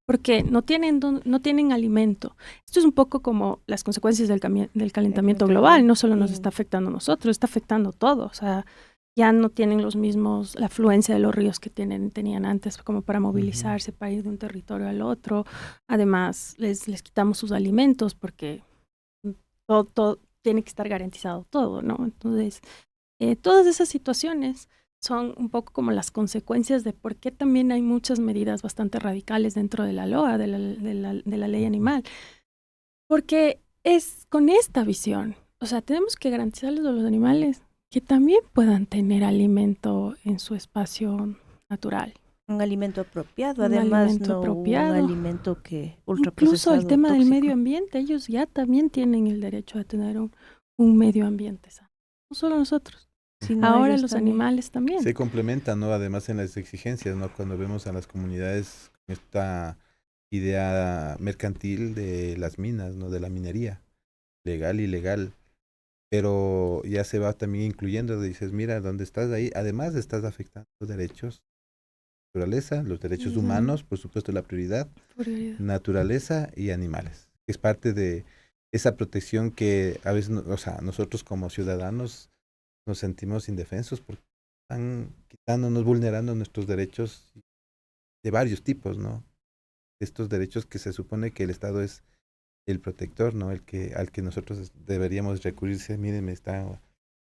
Porque no tienen alimento. Esto es un poco como las consecuencias del calentamiento global. No solo nos Sí. está afectando a nosotros, está afectando todo. O sea, ya no tienen la afluencia de los ríos que tenían antes como para movilizarse, para ir de un territorio al otro. Además, les quitamos sus alimentos porque todo tiene que estar garantizado todo, ¿no? Entonces, todas esas situaciones son un poco como las consecuencias de por qué también hay muchas medidas bastante radicales dentro de la LOA, de la ley animal. Porque es con esta visión, o sea, tenemos que garantizarles a los animales que también puedan tener alimento en su espacio natural. Un alimento apropiado, Un además alimento no apropiado. un alimento que Incluso el ultraprocesado, tema del tóxico. medio ambiente, ellos ya también tienen el derecho a tener un medio ambiente sano. No solo nosotros, Sino ahora ellos los también. animales también. Se complementan, ¿no? Además en las exigencias, ¿no? Cuando vemos a las comunidades con esta idea mercantil de las minas, ¿no? De la minería, legal y ilegal. Pero ya se va también incluyendo, dices, mira, ¿dónde estás ahí? Además estás afectando los derechos, naturaleza, los derechos Ujú. humanos, por supuesto la prioridad, naturaleza y animales. Es parte de esa protección que a veces, o sea, nosotros como ciudadanos nos sentimos indefensos porque están quitándonos, vulnerando nuestros derechos de varios tipos, ¿no? Estos derechos que se supone que el Estado es el protector, ¿no? Al que nosotros deberíamos recurrirse. Miren, me está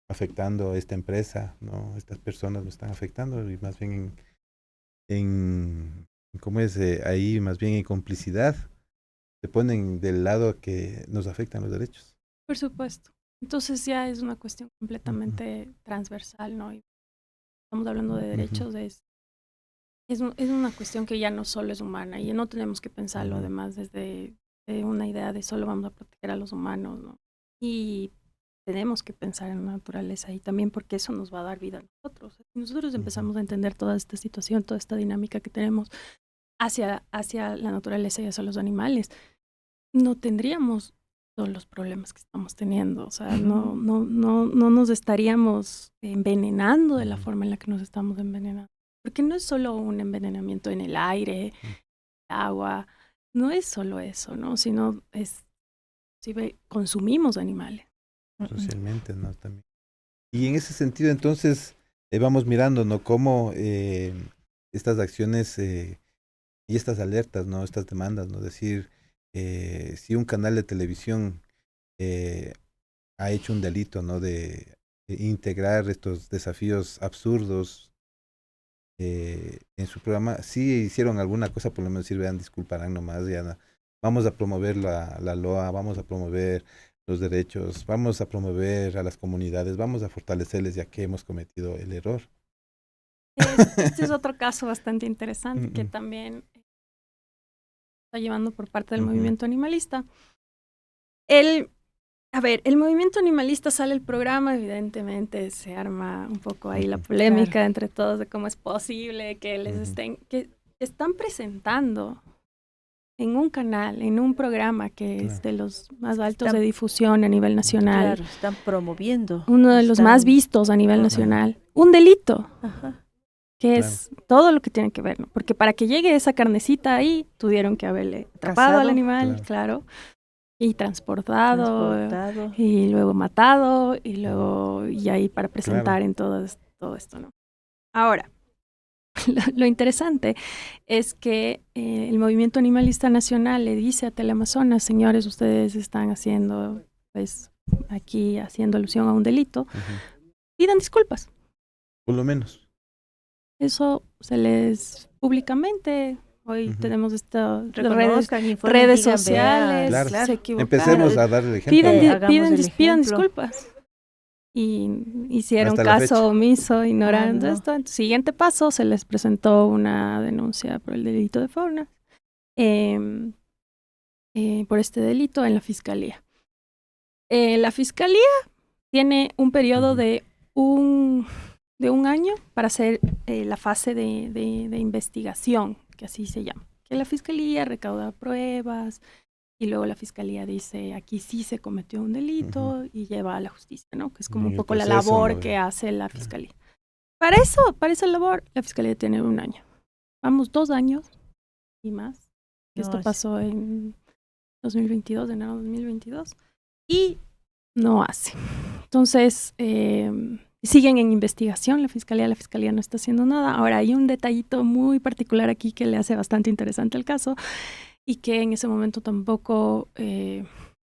afectando esta empresa, ¿no? Estas personas me están afectando y más bien ¿cómo es? Ahí más bien en complicidad se ponen del lado que nos afectan los derechos. Por supuesto. Entonces ya es una cuestión completamente transversal, ¿no? Y estamos hablando de derechos, es una cuestión que ya no solo es humana y no tenemos que pensarlo además desde una idea de solo vamos a proteger a los humanos, ¿no? Y tenemos que pensar en la naturaleza y también porque eso nos va a dar vida a nosotros. Si nosotros empezamos a entender toda esta situación, toda esta dinámica que tenemos hacia la naturaleza y hacia los animales, no tendríamos todos los problemas que estamos teniendo. O sea, no nos estaríamos envenenando de la forma en la que nos estamos envenenando. Porque no es solo un envenenamiento en el aire, el agua, no es solo eso, ¿no? Sino consumimos animales. Socialmente, ¿no? También. Y en ese sentido, entonces, vamos mirando, ¿no? Cómo estas acciones y estas alertas, ¿no? Estas demandas, ¿no? Decir, si un canal de televisión ha hecho un delito, ¿no? De integrar estos desafíos absurdos en su programa, sí hicieron alguna cosa, por lo menos decir, vean, disculparán nomás, ya no, vamos a promover la LOA, vamos a promover los derechos, vamos a promover a las comunidades, vamos a fortalecerles ya que hemos cometido el error. Este es otro caso bastante interesante que también está llevando por parte del movimiento animalista. El movimiento animalista sale el programa, evidentemente se arma un poco ahí la polémica entre todos de cómo es posible que que están presentando en un canal, en un programa que es de los más altos de difusión a nivel nacional. Claro, están promoviendo. Uno de los más vistos a nivel nacional. Un delito. Que es todo lo que tiene que ver, ¿no? Porque para que llegue esa carnecita ahí, tuvieron que haberle atrapado al animal, claro, y transportado, y luego matado, y luego, y ahí para presentar en todo esto, ¿no? Ahora, lo interesante es que el movimiento animalista nacional le dice a Teleamazonas, señores, ustedes están haciendo, pues, aquí haciendo alusión a un delito, pidan disculpas. Por lo menos. Eso se les públicamente Hoy tenemos estas Reconozcan, informen, redes digan, sociales, vean. Claro. se equivocaron. Empecemos a dar el ejemplo. Piden, ¿no? hagamos el pidan ejemplo. disculpas. Y hicieron Hasta la caso fecha. omiso, ignorando no. esto. Entonces, siguiente paso, se les presentó una denuncia por el delito de fauna, por este delito en la fiscalía. La fiscalía tiene un periodo de un año para hacer la fase de investigación, que así se llama. Que la fiscalía recauda pruebas y luego la fiscalía dice aquí sí se cometió un delito y lleva a la justicia, ¿no? Que es como Y un el poco la proceso, labor ¿no? que hace la fiscalía. Para esa labor, la fiscalía tiene un año. Vamos 2 años y más. Esto No, pasó en 2022, de enero de 2022, y no hace. Entonces, siguen en investigación, la fiscalía no está haciendo nada. Ahora, hay un detallito muy particular aquí que le hace bastante interesante el caso y que en ese momento tampoco,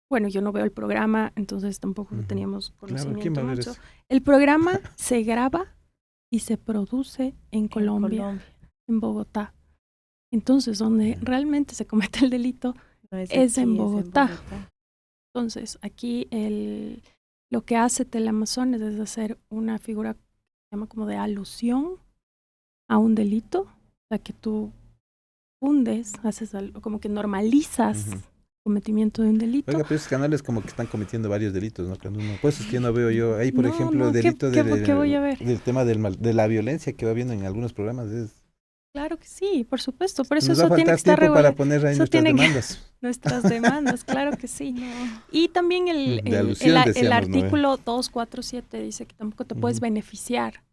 bueno, yo no veo el programa, entonces tampoco teníamos Claro, conocimiento ¿quién va a ver mucho. eso? El programa se graba y se produce en Colombia, en Bogotá. Entonces, donde realmente se comete el delito No es aquí, en Bogotá. Entonces, aquí lo que hace Teleamazonas es hacer una figura que se llama como de alusión a un delito, o sea, que tú fundes, haces algo, como que normalizas el cometimiento de un delito. Oiga, pero esos canales como que están cometiendo varios delitos, ¿no? Cuando uno, pues es que no veo yo ahí, por No, ejemplo, no, el delito ¿qué voy a ver? del tema de la violencia que va viendo en algunos programas. Claro que sí, por supuesto, por eso Nos va a eso tiene que faltar estar tiempo para regulado. poner ahí Eso nuestras tiene que- demandas. Nuestras demandas, claro que sí. Y también De alusión, el decíamos, ¿no? artículo 247 dice que tampoco te puedes beneficiar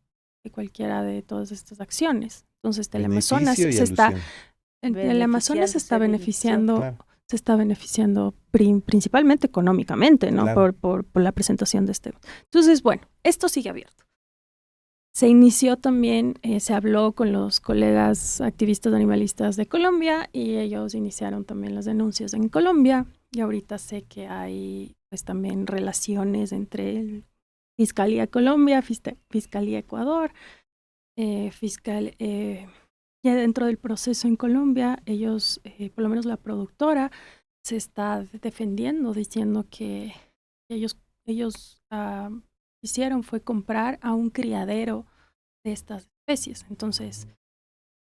de cualquiera de todas estas acciones. Entonces, Teleamazonas Beneficio y se está, alusión. el Amazonas se está beneficiando, Claro. se está beneficiando principalmente económicamente, ¿no? Claro. Por la presentación de este. Entonces, bueno, esto sigue abierto. Se inició también, se habló con los colegas activistas animalistas de Colombia y ellos iniciaron también las denuncias en Colombia. Y ahorita sé que hay pues también relaciones entre el Fiscalía Colombia, Fiscalía Ecuador, ya dentro del proceso en Colombia, ellos, por lo menos la productora, se está defendiendo diciendo que ellos hicieron fue comprar a un criadero de estas especies. Entonces,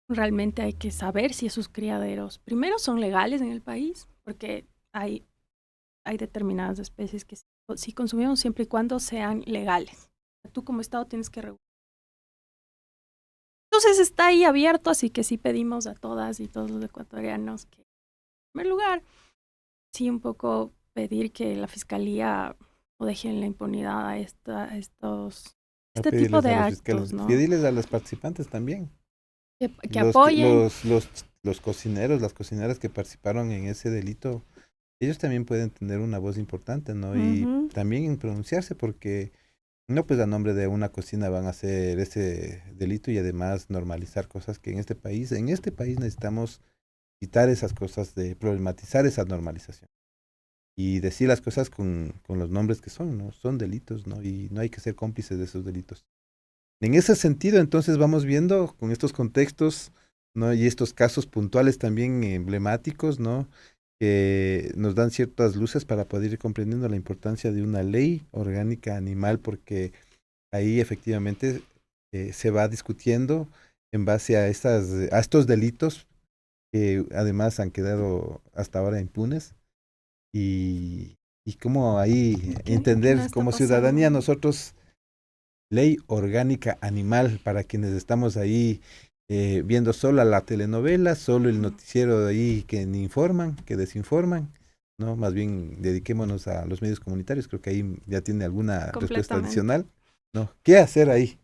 realmente hay que saber si esos criaderos, primero, son legales en el país, porque hay determinadas especies que sí consumimos siempre y cuando sean legales. Tú como Estado tienes que regular. Entonces está ahí abierto, así que sí pedimos a todas y todos los ecuatorianos que, en primer lugar, sí un poco pedir que la fiscalía no deje en la impunidad a este tipo de actos, ¿no? Pedirles a los participantes también. Que apoyen. Los cocineros, las cocineras que participaron en ese delito, ellos también pueden tener una voz importante, ¿no? Y también pronunciarse porque no pues a nombre de una cocina van a hacer ese delito y además normalizar cosas que en este país necesitamos quitar esas cosas, de problematizar esa normalización y decir las cosas con los nombres que son, ¿no? Son delitos, ¿no? Y no hay que ser cómplices de esos delitos. En ese sentido, entonces vamos viendo con estos contextos, ¿no? Y estos casos puntuales también emblemáticos, ¿no? Que nos dan ciertas luces para poder ir comprendiendo la importancia de una ley orgánica animal, porque ahí efectivamente se va discutiendo en base a estos delitos que además han quedado hasta ahora impunes y cómo ahí entender como ciudadanía nosotros ley orgánica animal para quienes estamos ahí viendo solo la telenovela, solo el noticiero de ahí que ni informan, que desinforman, ¿no? Más bien dediquémonos a los medios comunitarios, creo que ahí ya tiene alguna respuesta adicional, ¿no? ¿Qué hacer ahí?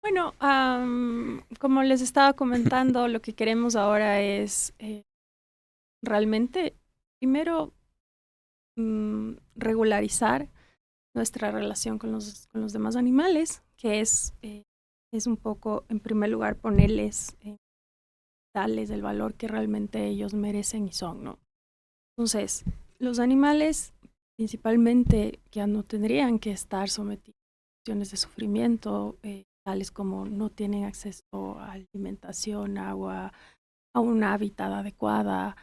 Bueno, como les estaba comentando, lo que queremos ahora es realmente, primero, regularizar nuestra relación con los demás animales, que es un poco, en primer lugar, ponerles, darles el valor que realmente ellos merecen y son, ¿no? Entonces, los animales, principalmente, ya no tendrían que estar sometidos a situaciones de sufrimiento, tales como no tienen acceso a alimentación, agua, a un hábitat adecuada,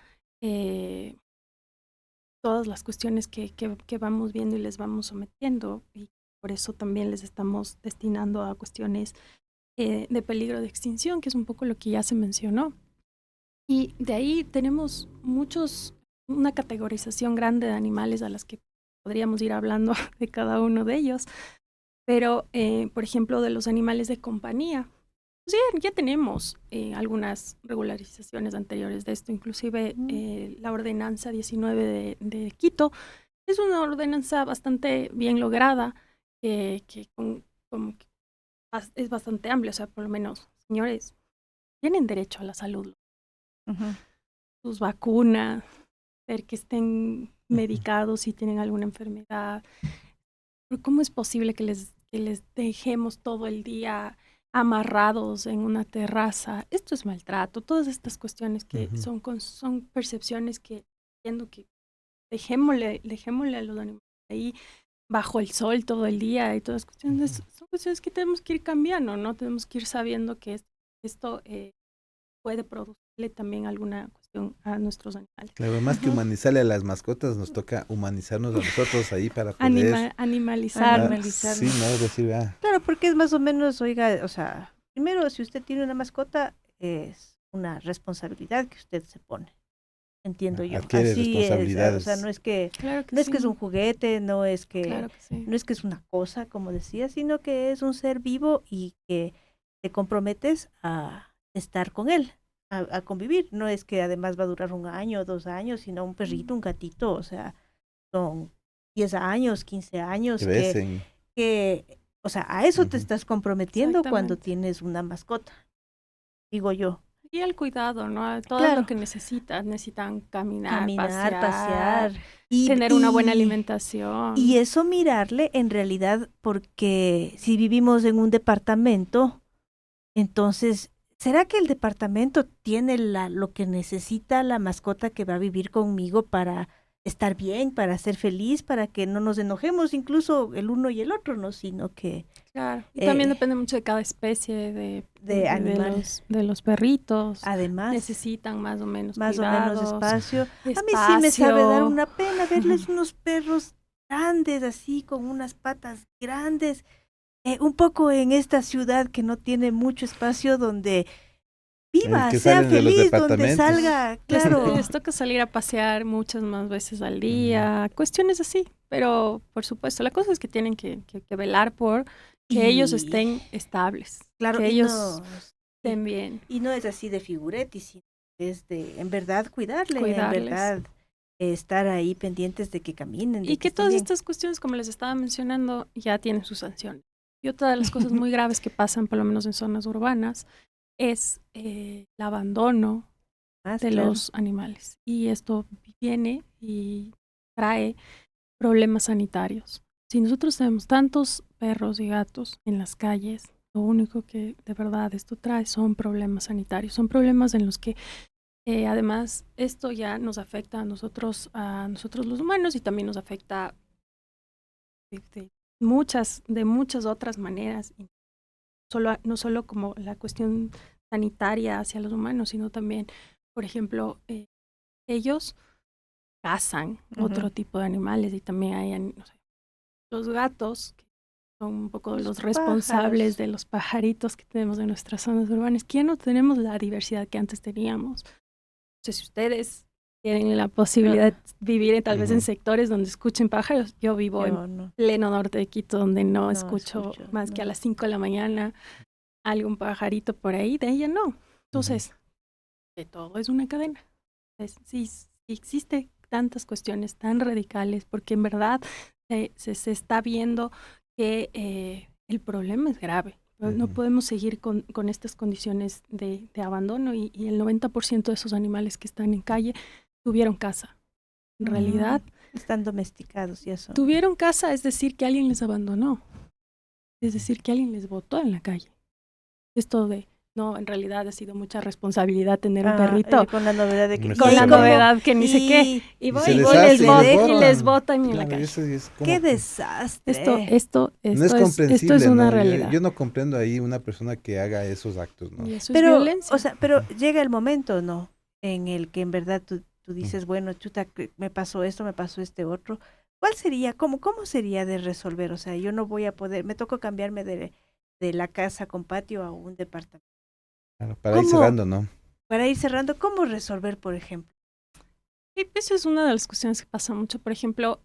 todas las cuestiones que vamos viendo y les vamos sometiendo, y por eso también les estamos destinando a cuestiones de peligro de extinción, que es un poco lo que ya se mencionó. Y de ahí tenemos una categorización grande de animales a las que podríamos ir hablando de cada uno de ellos, pero por ejemplo de los animales de compañía, pues ya tenemos algunas regularizaciones anteriores de esto, inclusive la ordenanza 19 de Quito es una ordenanza bastante bien lograda, que es bastante amplia, o sea, por lo menos, señores, tienen derecho a la salud, sus vacunas, ver que estén medicados si tienen alguna enfermedad. Pero ¿cómo es posible que les dejemos todo el día amarrados en una terraza? Esto es maltrato. Todas estas cuestiones que son percepciones que entiendo que dejémosle a los animales ahí bajo el sol todo el día y todas las cuestiones. Son cuestiones que tenemos que ir cambiando, ¿no? Tenemos que ir sabiendo que esto puede producirle también alguna cuestión a nuestros animales. Claro, más que humanizarle a las mascotas, nos toca humanizarnos a nosotros ahí para poder... Animalizar. Sí, no, decir, Claro, porque es más o menos, oiga, o sea, primero, si usted tiene una mascota, es una responsabilidad que usted se pone. Entiendo yo. Adquiere Así responsabilidades. es, o sea, no es que sí. es un juguete, no es que sí. no es que es una cosa, como decía, sino que es un ser vivo y que te comprometes a estar con él, a convivir. No es que además va a durar 1 año, 2 años, sino un perrito, un gatito, o sea, son 10 años, 15 años que o sea, a eso te estás comprometiendo cuando tienes una mascota, digo yo. Y el cuidado, ¿no? Todo Claro. lo que necesitan caminar, pasear y tener una buena alimentación. Y eso mirarle en realidad, porque si vivimos en un departamento, entonces, ¿será que el departamento tiene lo que necesita la mascota que va a vivir conmigo para estar bien, para ser feliz, para que no nos enojemos incluso el uno y el otro, ¿no? Sino que... Claro, y también depende mucho de cada especie de animales. De los perritos. Además, necesitan más o menos espacio. A mí sí me sabe dar una pena verles unos perros grandes así, con unas patas grandes, un poco en esta ciudad que no tiene mucho espacio donde viva, sea feliz, donde salga, claro. Les toca salir a pasear muchas más veces al día, cuestiones así, pero por supuesto, la cosa es que tienen que velar por que ellos estén estables, claro, que ellos estén bien. Y no es así de figuretti, sino es de, en verdad, cuidarles. En verdad, estar ahí pendientes de que caminen. Y que todas estas cuestiones, como les estaba mencionando, ya tienen su sanción. Y otra de las cosas muy graves que pasan, por lo menos en zonas urbanas, es el abandono de los animales. Y esto viene y trae problemas sanitarios. Si nosotros tenemos tantos perros y gatos en las calles, lo único que de verdad esto trae son problemas sanitarios. Son problemas en los que además esto ya nos afecta a nosotros los humanos, y también nos afecta de muchas otras maneras. No solo como la cuestión sanitaria hacia los humanos, sino también, por ejemplo, ellos cazan otro tipo de animales, y también hay, no sé, los gatos, que son un poco los responsables de los pajaritos que tenemos en nuestras zonas urbanas, que ya no tenemos la diversidad que antes teníamos. No sé si ustedes tienen la posibilidad de vivir tal vez en sectores donde escuchen pájaros. Yo vivo en pleno norte de Quito, donde no escucho más que a las 5 de la mañana algún pajarito por ahí, de ella no. Entonces, de todo es una cadena. Sí existe tantas cuestiones tan radicales, porque en verdad se está viendo que el problema es grave. No podemos seguir con estas condiciones de abandono, y el 90% de esos animales que están en calle tuvieron casa. En realidad, están domesticados y eso. Tuvieron casa, es decir, que alguien les abandonó. Es decir, que alguien les botó en la calle. Esto de no, en realidad ha sido mucha responsabilidad tener un perrito. Con la novedad de que... Con la novedad que ni sé qué. Y voy se y deshace, les botan en la Claro, calle. eso es como ¡Qué que desastre! no es Esto comprensible, es una ¿no? realidad. Yo no comprendo ahí una persona que haga esos actos, ¿no? Y eso Pero, es violencia. o sea, pero llega el momento, ¿no? En el que en verdad tú dices, bueno, chuta, me pasó esto, me pasó este otro. ¿Cuál sería, cómo sería de resolver? O sea, yo no voy a poder, me tocó cambiarme de la casa con patio a un departamento. Claro, para ir ¿Cómo? cerrando, ¿no? Para ir cerrando, ¿cómo resolver, por ejemplo? Y eso es una de las cuestiones que pasa mucho. Por ejemplo,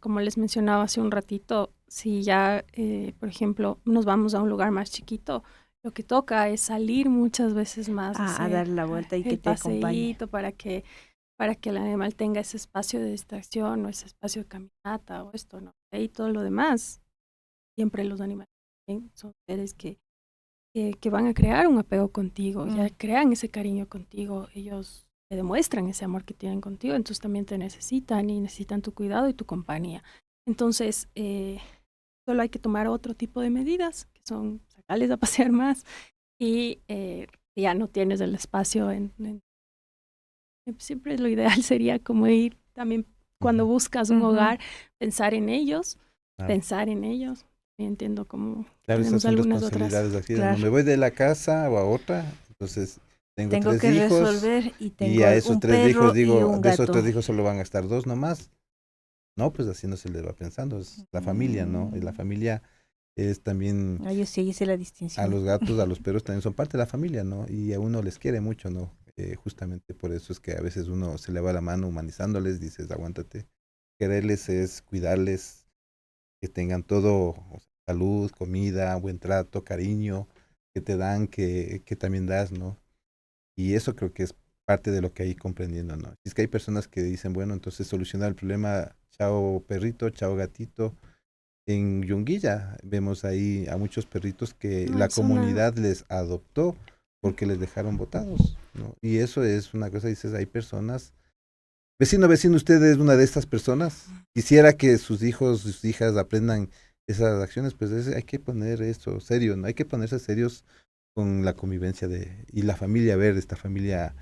como les mencionaba hace un ratito, si ya, por ejemplo, nos vamos a un lugar más chiquito, lo que toca es salir muchas veces más, A dar la vuelta y que el te acompañe. paseíto para que el animal tenga ese espacio de distracción o ese espacio de caminata o esto, ¿no? Y todo lo demás, siempre los animales son seres que van a crear un apego contigo, ya crean ese cariño contigo, ellos te demuestran ese amor que tienen contigo, entonces también te necesitan y necesitan tu cuidado y tu compañía. Entonces, solo hay que tomar otro tipo de medidas, que son sacarles a pasear más y ya no tienes el espacio siempre lo ideal sería como ir también cuando buscas un hogar, pensar en ellos, entiendo como Claro, esas tenemos son algunas otras. responsabilidades así, Claro. ¿no? Me voy de la casa o a otra, entonces tengo Tengo 3 que hijos resolver y tengo a esos un 3 perro hijos y digo, un de esos gato. 3 hijos solo van a estar 2 nomás. No, pues así no se les va pensando, es la familia, ¿no? Y la familia es también Yo sí hice la a distinción. los gatos, a los perros también son parte de la familia, ¿no? Y a uno les quiere mucho, ¿no? Justamente por eso es que a veces uno se le va la mano humanizándoles, dices, aguántate. Quererles es cuidarles, que tengan todo, o sea, salud, comida, buen trato, cariño, que te dan, que también das, ¿no? Y eso creo que es parte de lo que hay comprendiendo, ¿no? Es que hay personas que dicen, bueno, entonces solucionar el problema, chao perrito, chao gatito. En Yunguilla vemos ahí a muchos perritos que No, la es una- comunidad les adoptó porque les dejaron botados, ¿no? Y eso es una cosa, dices, hay personas. Vecino, usted es una de estas personas. Quisiera que sus hijos, sus hijas aprendan esas acciones, pues hay que poner esto serio, ¿no? Hay que ponerse serios con la convivencia y la familia, ver esta familia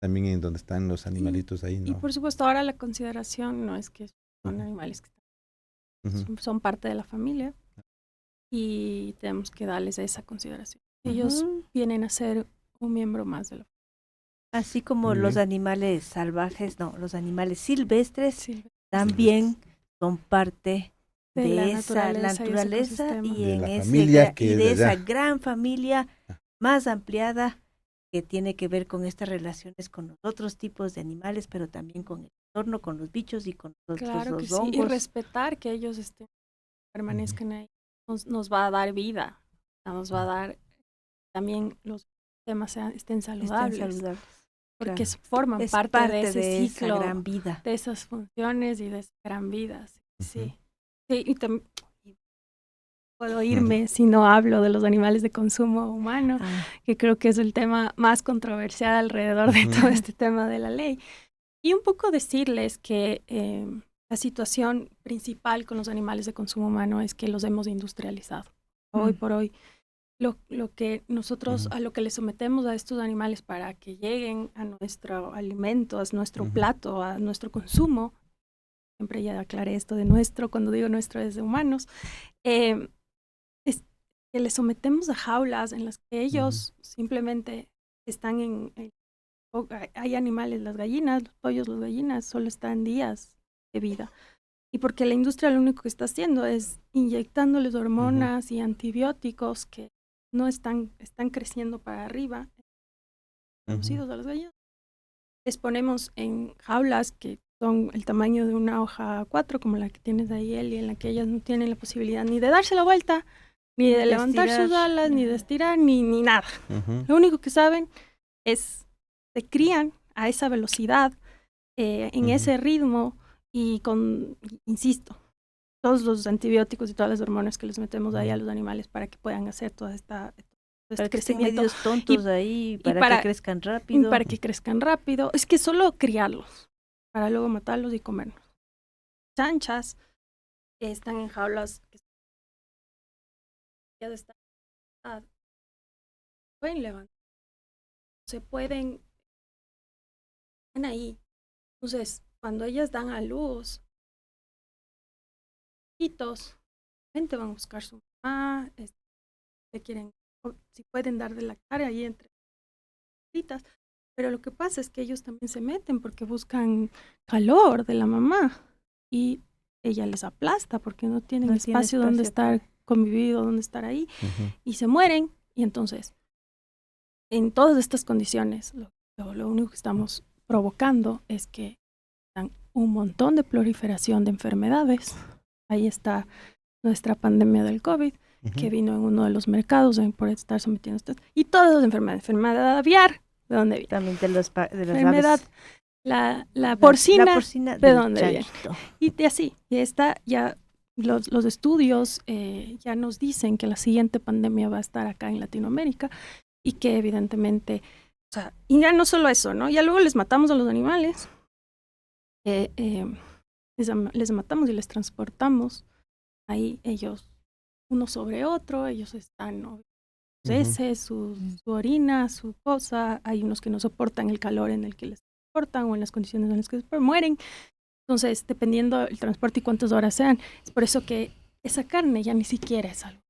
también en donde están los animalitos ahí, Y ¿no? por supuesto, ahora la consideración no es que son animales que son parte de la familia y tenemos que darles esa consideración. Ellos vienen a ser un miembro más de la Así como Muy los bien. animales salvajes, no, los animales silvestres familia. también son parte De de la esa naturaleza y ese naturaleza ecosistema. y De en la ese familia que y es de de esa allá. gran familia más ampliada que tiene que ver con estas relaciones con los otros tipos de animales, pero también con el entorno, con los bichos y con Claro que los sí. Y hongos. respetar que ellos permanezcan ahí nos va a dar vida, nos va a dar también los temas estén Estén saludables. saludables. Porque Claro. forman Es parte de ese de esa ciclo, gran vida. de esas funciones y de esa gran vida. Sí. Sí, y también puedo irme si no hablo de los animales de consumo humano, que creo que es el tema más controversial alrededor de todo este tema de la ley. Y un poco decirles que la situación principal con los animales de consumo humano es que los hemos industrializado. Hoy por hoy, lo que nosotros, a lo que le sometemos a estos animales para que lleguen a nuestro alimento, a nuestro plato, a nuestro consumo, siempre ya aclaré esto de nuestro, cuando digo nuestro es de humanos, es que le sometemos a jaulas en las que ellos simplemente están hay animales, las gallinas, los pollos, las gallinas, solo están días de vida. Y porque la industria lo único que está haciendo es inyectándoles hormonas y antibióticos que no están creciendo para arriba, producidos a las gallinas. Les ponemos en jaulas que son el tamaño de una hoja A4, como la que tienes ahí, Eli, en la que ellas no tienen la posibilidad ni de darse la vuelta, ni de levantar sus alas, ni de estirar, ni nada. Lo único que saben es se crían a esa velocidad, en ese ritmo y insisto, todos los antibióticos y todas las hormonas que les metemos ahí a los animales para que puedan hacer todo este Para que estén crecimiento. medios tontos ahí, para que crezcan rápido. Para que crezcan rápido. Es que solo criarlos, para luego matarlos y comerlos. Chanchas están en jaulas que ya están pueden levantar, se pueden, están ahí. Entonces, cuando ellas dan a luz, hijitos, gente van a buscar su mamá, le quieren, si pueden dar de lactar ahí entre citas, pero lo que pasa es que ellos también se meten porque buscan calor de la mamá y ella les aplasta porque no tienen espacio donde estar convivido, donde estar ahí, y se mueren. Y entonces, en todas estas condiciones, lo único que estamos provocando es que dan un montón de proliferación de enfermedades. Ahí está nuestra pandemia del COVID, que vino en uno de los mercados por estar sometiendo a y todas las enfermedades. Enfermedad aviar, ¿de dónde viene? También de las enfermedad, aves. La porcina, la porcina ¿de dónde viene? chanchito. Y así, y está ya, los estudios ya nos dicen que la siguiente pandemia va a estar acá en Latinoamérica y que evidentemente, o sea, y ya no solo eso, ¿no? Ya luego les matamos a los animales, les matamos y les transportamos ahí ellos, uno sobre otro, ellos están, ¿no? Sus heces, su orina, su cosa, hay unos que no soportan el calor en el que les transportan o en las condiciones en las que mueren. Entonces, dependiendo del transporte y cuántas horas sean, es por eso que esa carne ya ni siquiera es algo.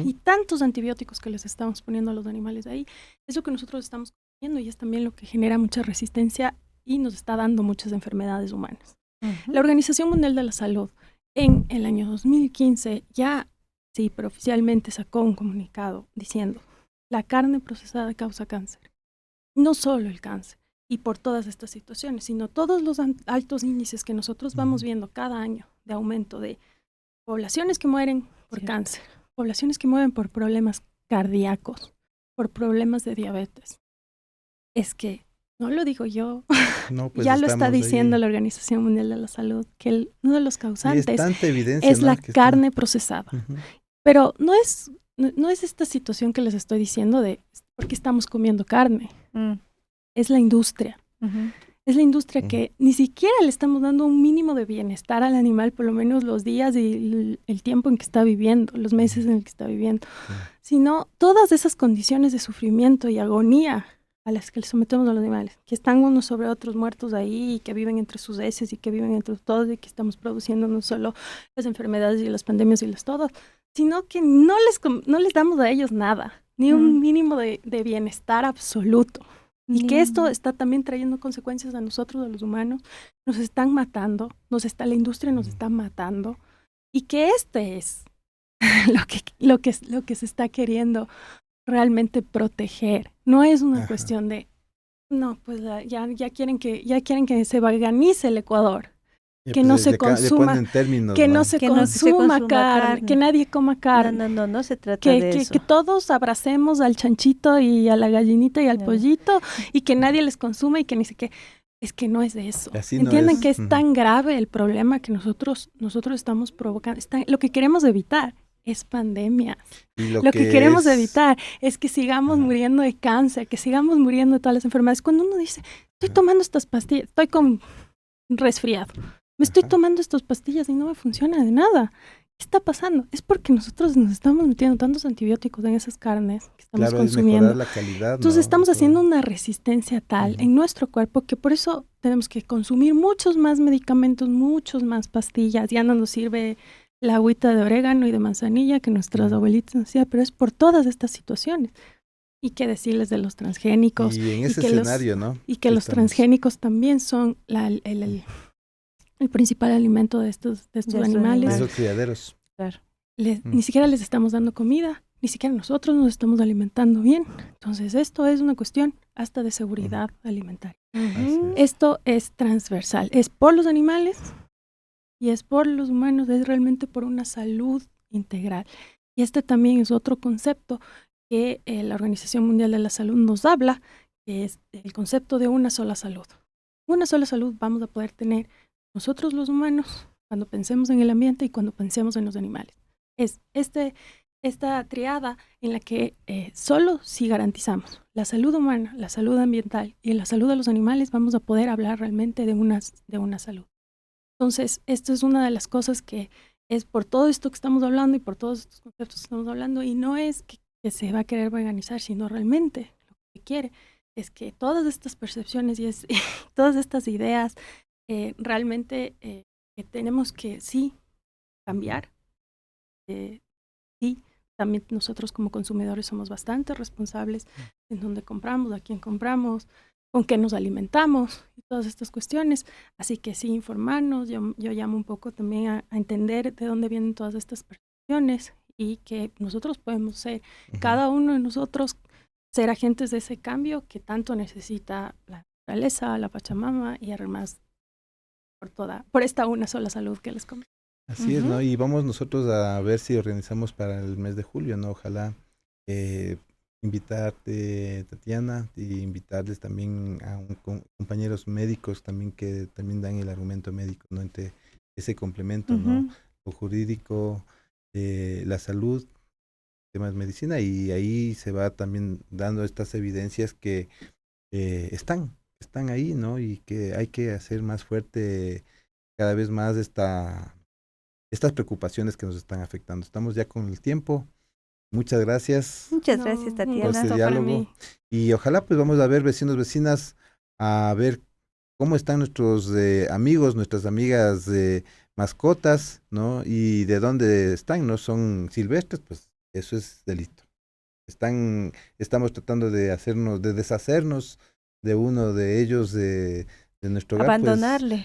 Y tantos antibióticos que les estamos poniendo a los animales ahí, es lo que nosotros estamos comiendo y es también lo que genera mucha resistencia y nos está dando muchas enfermedades humanas. La Organización Mundial de la Salud en el año 2015 ya, sí, pero oficialmente sacó un comunicado diciendo la carne procesada causa cáncer. No solo el cáncer y por todas estas situaciones, sino todos los altos índices que nosotros vamos viendo cada año de aumento de poblaciones que mueren por cáncer, poblaciones que mueren por problemas cardíacos, por problemas de diabetes. Es que, no lo digo yo, no, pues ya lo está diciendo ahí. la Organización Mundial de la Salud, que uno de los causantes es la carne procesada. Pero no es esta situación que les estoy diciendo de porque estamos comiendo carne. Es la industria. Es la industria que ni siquiera le estamos dando un mínimo de bienestar al animal, por lo menos los días y el tiempo en que está viviendo, los meses en el que está viviendo, sino todas esas condiciones de sufrimiento y agonía a las que le sometemos a los animales, que están unos sobre otros muertos ahí y que viven entre sus heces y que viven entre todos y que estamos produciendo no solo las enfermedades y las pandemias y las todas, sino que no les damos a ellos nada, ni un mínimo de bienestar absoluto. Y que esto está también trayendo consecuencias a nosotros, a los humanos. Nos están matando, la industria nos está matando. Y que este es lo que se está queriendo realmente proteger. No es una cuestión de, no, pues ya quieren que se veganice el Ecuador. Que no se consuma, que no se consuma carne, que nadie coma carne. No se trata de eso. Que todos abracemos al chanchito y a la gallinita y al pollito y que nadie les consuma y que ni sé qué. Es que no es de eso. Entiendan que es tan grave el problema que nosotros estamos provocando. Lo que queremos evitar es pandemia. Lo que queremos evitar es que sigamos muriendo de cáncer, que sigamos muriendo de todas las enfermedades. Cuando uno dice, estoy tomando estas pastillas, estoy con resfriado. Me estoy tomando estas pastillas y no me funciona de nada. ¿Qué está pasando? Es porque nosotros nos estamos metiendo tantos antibióticos en esas carnes que estamos consumiendo. La calidad, entonces estamos haciendo una resistencia tal en nuestro cuerpo que por eso tenemos que consumir muchos más medicamentos, muchos más pastillas. Ya no nos sirve la agüita de orégano y de manzanilla que nuestras abuelitas nos hacían, pero es por todas estas situaciones. Y qué decirles de los transgénicos. Y en ese escenario, ¿no? Y que los transgénicos también son el principal alimento de estos animales. Esos criaderos. Claro. Ni siquiera les estamos dando comida, ni siquiera nosotros nos estamos alimentando bien. Entonces esto es una cuestión hasta de seguridad alimentaria. Esto es transversal, es por los animales y es por los humanos, es realmente por una salud integral. Y este también es otro concepto que la Organización Mundial de la Salud nos habla, que es el concepto de una sola salud. Una sola salud vamos a poder tener nosotros los humanos cuando pensemos en el ambiente y cuando pensemos en los animales. Es esta triada en la que solo si garantizamos la salud humana, la salud ambiental y la salud de los animales vamos a poder hablar realmente de una salud. Entonces, esto es una de las cosas que es por todo esto que estamos hablando y por todos estos conceptos que estamos hablando y no es que se va a querer veganizar, sino realmente lo que quiere es que todas estas percepciones y todas estas ideas realmente que tenemos que sí cambiar. Sí, también nosotros como consumidores somos bastante responsables en dónde compramos, a quién compramos, con qué nos alimentamos y todas estas cuestiones. Así que sí, informarnos. Yo llamo un poco también a entender de dónde vienen todas estas percepciones y que nosotros podemos ser, cada uno de nosotros, ser agentes de ese cambio que tanto necesita la naturaleza, la Pachamama y además por esta una sola salud que les comento. Así es, ¿no? Y vamos nosotros a ver si organizamos para el mes de julio, ¿no? Ojalá invitarte, Tatiana, y invitarles también a compañeros médicos también que también dan el argumento médico, ¿no? Entre ese complemento, ¿no? Lo jurídico, la salud, temas de medicina, y ahí se va también dando estas evidencias que están ahí, ¿no? Y que hay que hacer más fuerte cada vez más estas preocupaciones que nos están afectando. Estamos ya con el tiempo. Muchas gracias. Muchas gracias, Tatiana. Por este diálogo. Y ojalá pues vamos a ver, vecinos, vecinas, a ver cómo están nuestros amigos, nuestras amigas mascotas, ¿no? Y de dónde están, ¿no? Son silvestres, pues eso es delito. Estamos tratando de deshacernos de uno de ellos, de nuestro hogar.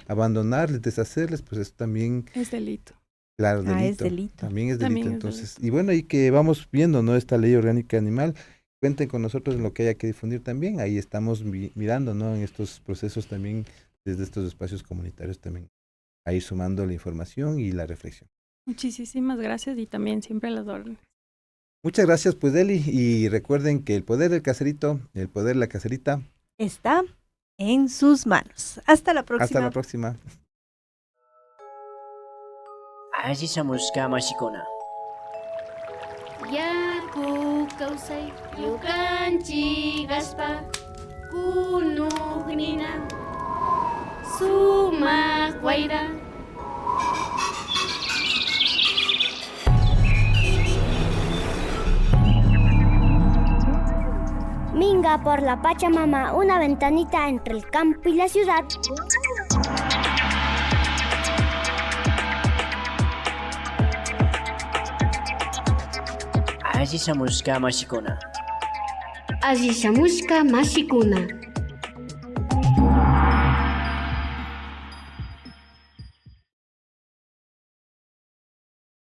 Abandonarles, deshacerles, pues eso también es delito. Claro, delito. Es delito. También es delito. Entonces, y bueno, y que vamos viendo, ¿no? Esta ley orgánica animal. Cuenten con nosotros en lo que haya que difundir también. Ahí estamos mirando, ¿no? En estos procesos también, desde estos espacios comunitarios también, ahí sumando la información y la reflexión. Muchísimas gracias y también siempre las órdenes. Muchas gracias, pues, Deli. Y recuerden que el poder del caserito, el poder de la caserita, está en sus manos. Hasta la próxima. Hasta la próxima. Allí Samushka Mashikuna. Yaku kausay yukanchi gaspa kunugnina sumak wayra. Minga por la Pachamama, una ventanita entre el campo y la ciudad. Allí Samushka Mashikuna. Allí Samushka Mashikuna.